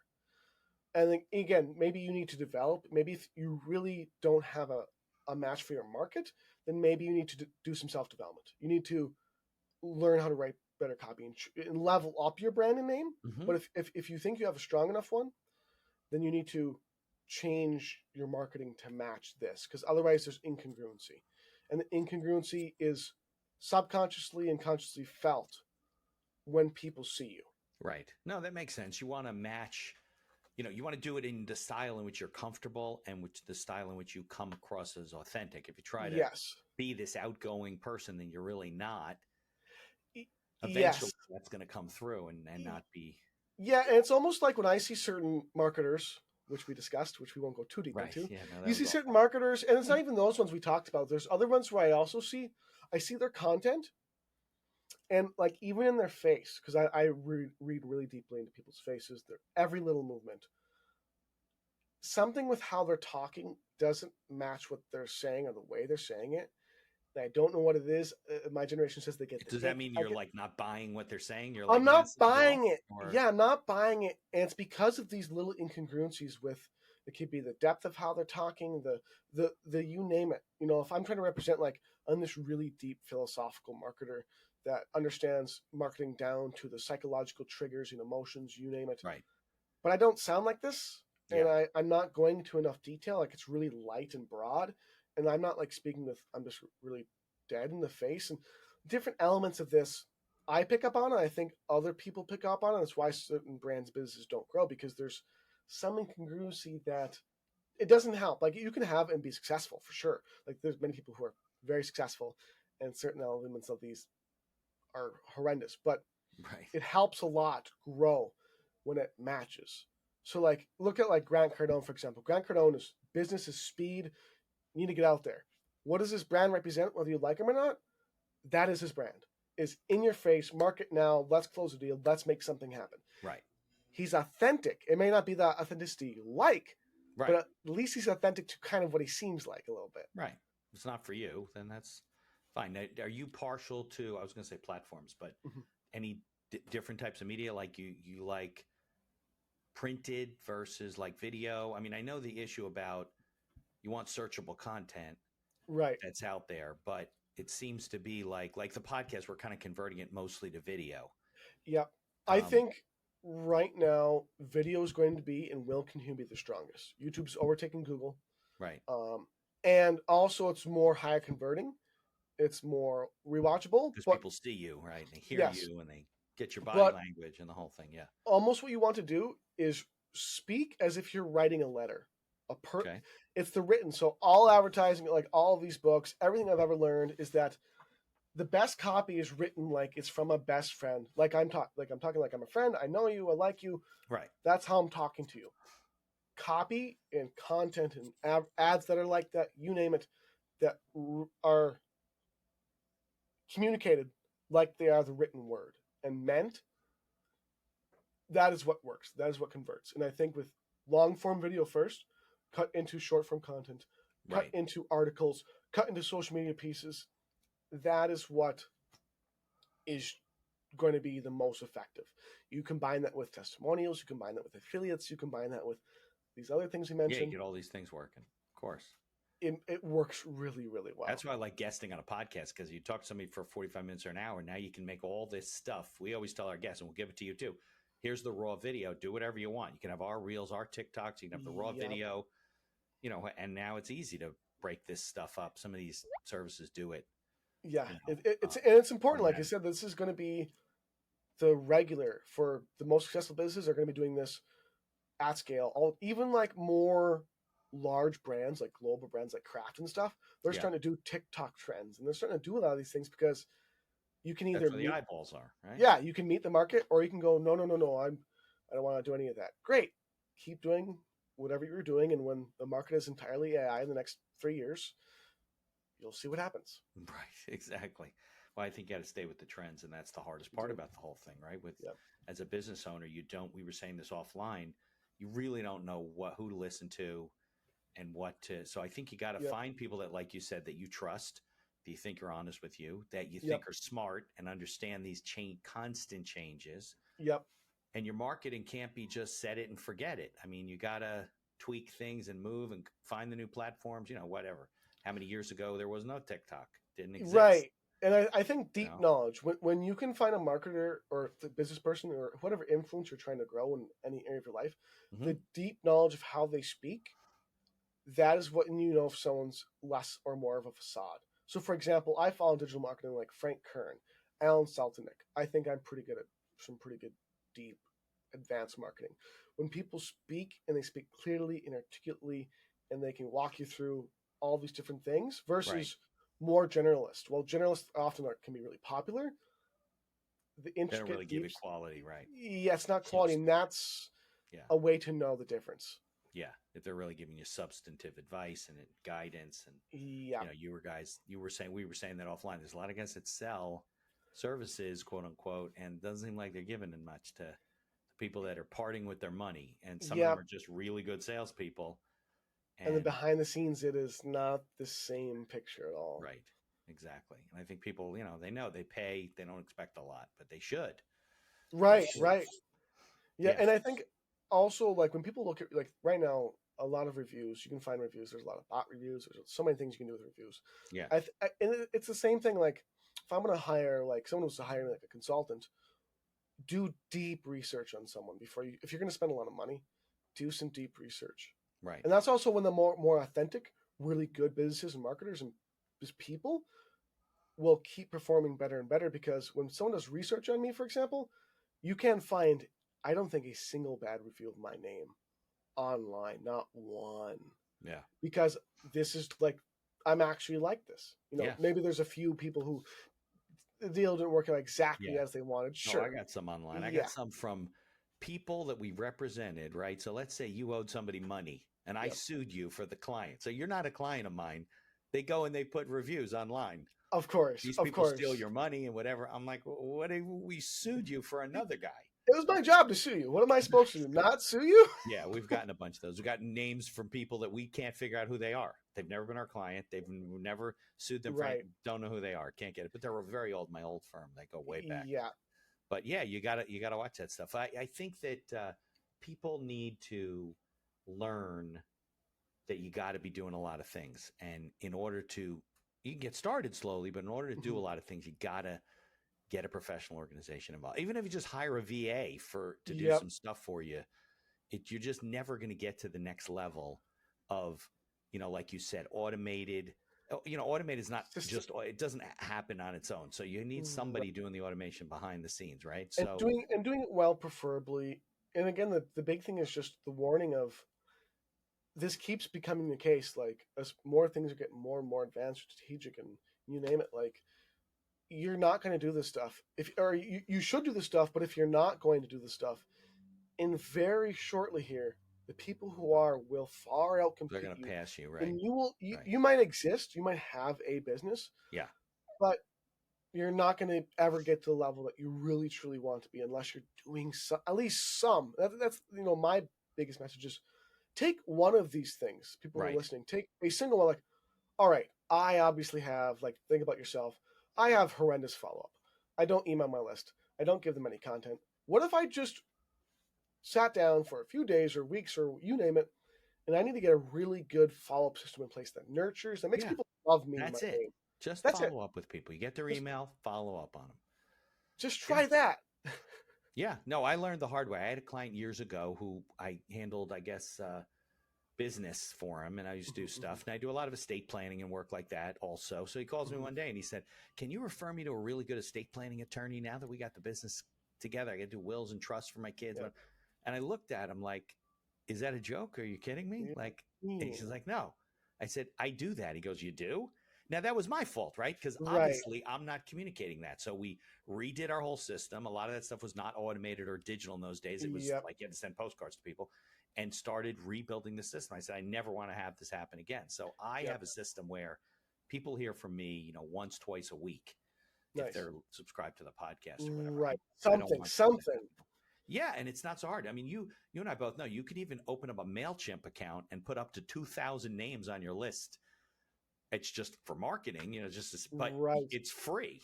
And then, again, maybe you need to develop. Maybe if you really don't have a match for your market, then maybe you need to do some self-development. You need to learn how to write better copy and level up your brand name. Mm-hmm. But if you think you have a strong enough one, then you need to change your marketing to match this, because otherwise there's incongruency. And the incongruency is subconsciously and consciously felt when people see you. Right. No, that makes sense. You want to match, you want to do it in the style in which you're comfortable and the style in which you come across as authentic. If you try to be this outgoing person, then you're really not. Eventually, that's going to come through and not be. Yeah, and it's almost like when I see certain marketers, which we discussed, which we won't go too deep into. Yeah, no, you see certain marketers, and it's not even those ones we talked about. There's other ones where I see their content, and like even in their face, because I read really deeply into people's faces, their every little movement. Something with how they're talking doesn't match what they're saying or the way they're saying it. I don't know what it is. My generation says they get. Does that mean you're like not buying what they're saying? You're I'm not buying it. Yeah, I'm not buying it, and it's because of these little incongruencies with. It could be the depth of how they're talking, the you name it. If I'm trying to represent I'm this really deep philosophical marketer that understands marketing down to the psychological triggers and emotions, you name it. Right. But I don't sound like this, and I'm not going into enough detail. Like it's really light and broad. And I'm not speaking with, I'm just really dead in the face. And different elements of this, I pick up on it. I think other people pick up on it. That's why certain brands' businesses don't grow, because there's some incongruency that it doesn't help. Like, you can have and be successful for sure. Like, there's many people who are very successful, and certain elements of these are horrendous, but Right. it helps a lot to grow when it matches. So, like, look at like Grant Cardone, for example. Grant Cardone's business is speed. You need to get out there. What does this brand represent, whether you like him or not? That is his brand. Is in your face, market now, let's close a deal, let's make something happen. Right. He's authentic. It may not be the authenticity you like, Right. but at least he's authentic to kind of what he seems like a little bit. Right. If it's not for you, then that's fine. Now, are you partial to, I was going to say platforms, but any different types of media? Like you like printed versus like video? I mean, I know the issue about you want searchable content Right. that's out there, but it seems to be like the podcast, we're kind of converting it mostly to video. Yeah. I think right now video is going to be and will continue to be the strongest. YouTube's overtaking Google. Right. And also it's more higher converting. It's more rewatchable. Because people see you, right? They hear you and they get your body language and the whole thing. Yeah. Almost what you want to do is speak as if you're writing a letter. It's the written. So all advertising, like all of these books, everything I've ever learned is that the best copy is written like it's from a best friend. Like I'm talking like I'm a friend. I know you. I like you. Right. That's how I'm talking to you. Copy and content and ads that are like that, you name it, that are communicated like they are the written word and meant. That is what works. That is what converts. And I think with long form video first, cut into short form content, cut into articles, cut into social media pieces. That is what is going to be the most effective. You combine that with testimonials, you combine that with affiliates, you combine that with these other things you mentioned. Yeah, you get all these things working, of course. It works really, really well. That's why I like guesting on a podcast, because you talk to somebody for 45 minutes or an hour. Now you can make all this stuff. We always tell our guests, and we'll give it to you too. Here's the raw video. Do whatever you want. You can have our reels, our TikToks. You can have the raw video, and now it's easy to break this stuff up. Some of these services do it. Yeah, it's important. Like I said, this is going to be the regular for the most successful businesses are going to be doing this at scale. Even like more large brands, like global brands like Kraft and stuff, they're starting to do TikTok trends, and they're starting to do a lot of these things because you can either that's where the eyeballs are, right? Yeah, you can meet the market, or you can go, no, I don't want to do any of that. Great, keep doing whatever you're doing, and when the market is entirely AI in the next 3 years, you'll see what happens. Right, exactly. Well, I think you got to stay with the trends, and that's the hardest part about the whole thing, right? As a business owner, we were saying this offline, you really don't know who to listen to and what to. So I think you got to find people that, like you said, that you trust, that you think are honest with you, that you think are smart and understand these constant changes. Yep. And your marketing can't be just set it and forget it. I mean, you got to tweak things and move and find the new platforms, whatever. How many years ago there was no TikTok? Didn't exist. Right. And I think deep knowledge, when you can find a marketer or the business person or whatever influence you're trying to grow in any area of your life, the deep knowledge of how they speak, that is what if someone's less or more of a facade. So, for example, I follow digital marketing like Frank Kern, Alan Seltenick. I think I'm pretty good at some pretty good, deep, advanced marketing. When people speak and they speak clearly and articulately and they can walk you through all these different things versus more generalist. Well, generalists often can be really popular. The intricate, they don't really give it quality, right? Yeah, it's not quality, and that's a way to know the difference. Yeah, if they're really giving you substantive advice and guidance, and we were saying that offline. There's a lot of guys that sell services, quote unquote, and it doesn't seem like they're giving it much to people that are parting with their money, and some of them are just really good salespeople. And then behind the scenes, it is not the same picture at all. Right. Exactly. And I think people, they pay, they don't expect a lot, but they should. Right. Yeah. And I think also, like, when people look at, like, right now, a lot of reviews, you can find reviews. There's a lot of bot reviews. There's so many things you can do with reviews. Yeah. And it's the same thing. Like, if I'm going to hire, like, someone who's to hire me, like a consultant, do deep research on someone if you're going to spend a lot of money, do some deep research. Right. And that's also when the more authentic, really good businesses and marketers and just people, will keep performing better and better, because when someone does research on me, for example, you can't find, I don't think, a single bad review of my name online, not one. Yeah. Because this is like, I'm actually like this. Yeah. Maybe there's a few people who the deal didn't work out exactly as they wanted. Sure. I got some online. I Yeah. got some from people that we represented, right? So let's say you owed somebody money and I sued you for the client. So you're not a client of mine. They go and they put reviews online. Of course. These people steal your money and whatever. I'm like, we sued you for another guy. It was my job to sue you. What am I supposed to do? Not sue you? Yeah, we've gotten a bunch of those. We've gotten names from people that we can't figure out who they are. They've never been our client. They've never sued them. Right. Don't know who they are. Can't get it. But they're very old. My old firm. They go way back. Yeah. But yeah, you gotta watch that stuff. I think that people need to learn that you got to be doing a lot of things, and in order to, you can get started slowly, but in order to do a lot of things, you gotta get a professional organization involved. Even if you just hire a VA to do some stuff for you, you're just never going to get to the next level of, like you said, automated. Automated is not just, it doesn't happen on its own. So you need somebody doing the automation behind the scenes, right? So doing it well, preferably. And again, the big thing is just the warning of, this keeps becoming the case. Like, as more things are getting more and more advanced, strategic, and you name it, like, you're not going to do this stuff. You should do this stuff, but if you're not going to do this stuff, in very shortly here, the people who are will far outcompete you. They're going to pass you, right? And you might exist, you might have a business, but you're not going to ever get to the level that you really truly want to be unless you're doing at least some. That's my biggest message is, take one of these things. People who are listening, take a single one. Like, all right, I obviously have, like, think about yourself. I have horrendous follow-up. I don't email my list. I don't give them any content. What if I just sat down for a few days or weeks or you name it, and I need to get a really good follow-up system in place that nurtures, that makes people love me. That's it. Name. Just follow up with people. You get their email, follow up on them. Just try that. Yeah. No, I learned the hard way. I had a client years ago who I handled, I guess, business for him, and I used to do stuff. And I do a lot of estate planning and work like that also. So he calls me one day and he said, "Can you refer me to a really good estate planning attorney now that we got the business together? I got to do wills and trusts for my kids." Yeah. And I looked at him like, "Is that a joke? Are you kidding me?" Like, and he's like, "No." I said, "I do that." He goes, "You do?" Now, that was my fault, right? Because obviously I'm not communicating that. So we redid our whole system. A lot of that stuff was not automated or digital in those days. It was like you had to send postcards to people, and started rebuilding the system. I said, I never want to have this happen again. So I have a system where people hear from me, once, twice a week, if they're subscribed to the podcast or whatever. Right. Something. Yeah, and it's not so hard. I mean, you and I both know you could even open up a MailChimp account and put up to 2,000 names on your list. It's just for marketing, but it's free.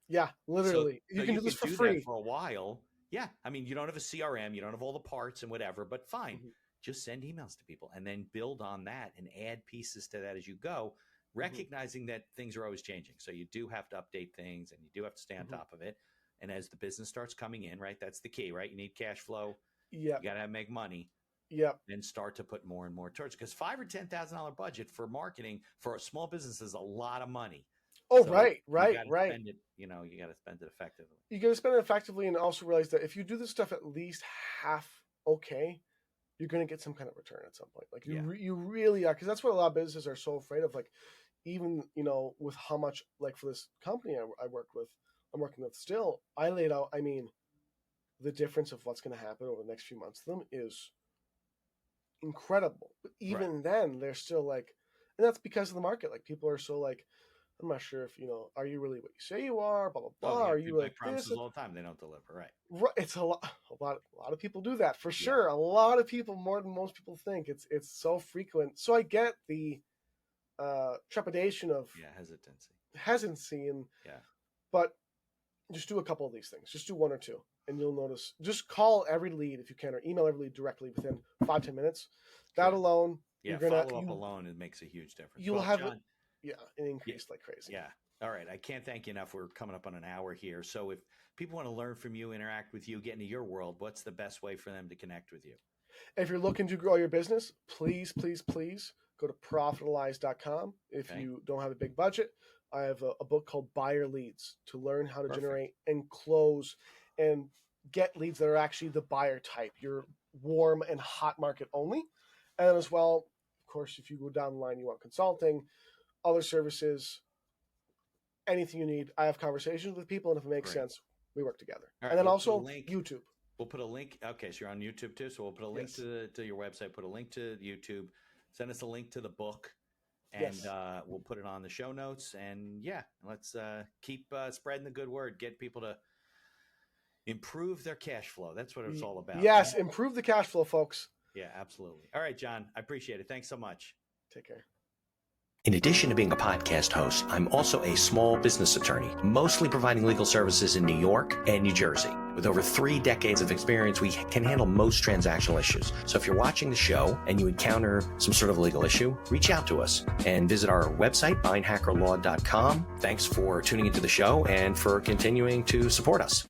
Yeah, literally. So you can do this for free for a while. Yeah. I mean, you don't have a CRM, you don't have all the parts and whatever, but fine. Just send emails to people and then build on that and add pieces to that as you go, recognizing that things are always changing. So you do have to update things and you do have to stay on top of it. And as the business starts coming in, right, that's the key, right? You need cash flow. Yeah. You got to make money. Yep. And start to put more and more towards it. Because $5,000 or $10,000 budget for marketing for a small business is a lot of money. Oh, so right. Spend it, you got to spend it effectively. You got to spend it effectively, and also realize that if you do this stuff at least half okay, you're going to get some kind of return at some point. Like you really are, because that's what a lot of businesses are so afraid of. Like, even with how much, like, for this company I'm working with still, I laid out. I mean, the difference of what's going to happen over the next few months to them is incredible. But even then, they're still like, and that's because of the market. Like, people are so like, I'm not sure if are you really what you say you are? Blah blah blah. Are you like promises all the time? They don't deliver, right? Right. It's a lot of people do that for sure. A lot of people, more than most people think. It's so frequent. So I get the trepidation of hesitancy, and but just do a couple of these things. Just do one or two, and you'll notice. Just call every lead if you can, or email every lead directly within 5-10 minutes. That alone, you're gonna follow up alone. It makes a huge difference. You'll have John, an increase like crazy. Yeah. All right. I can't thank you enough. We're coming up on an hour here. So if people want to learn from you, interact with you, get into your world, what's the best way for them to connect with you? If you're looking to grow your business, please go to profitalize.com. If you don't have a big budget, I have a book called Buyer Leads to learn how to Perfect. generate and close and get leads that are actually the buyer type, your warm and hot market only. And then as well, of course, if you go down the line, you want consulting, other services, anything you need. I have conversations with people, and if it makes sense, we work together. All right, and then we'll also put a link. YouTube. We'll put a link. Okay, so you're on YouTube too. So we'll put a link to your website, put a link to YouTube, send us a link to the book, and we'll put it on the show notes. And let's keep spreading the good word. Get people to improve their cash flow. That's what it's all about. Yes, improve the cash flow, folks. Yeah, absolutely. All right, Jon, I appreciate it. Thanks so much. Take care. In addition to being a podcast host, I'm also a small business attorney, mostly providing legal services in New York and New Jersey. With over 3 decades of experience, we can handle most transactional issues. So if you're watching the show and you encounter some sort of legal issue, reach out to us and visit our website, beinhakerlaw.com. Thanks for tuning into the show and for continuing to support us.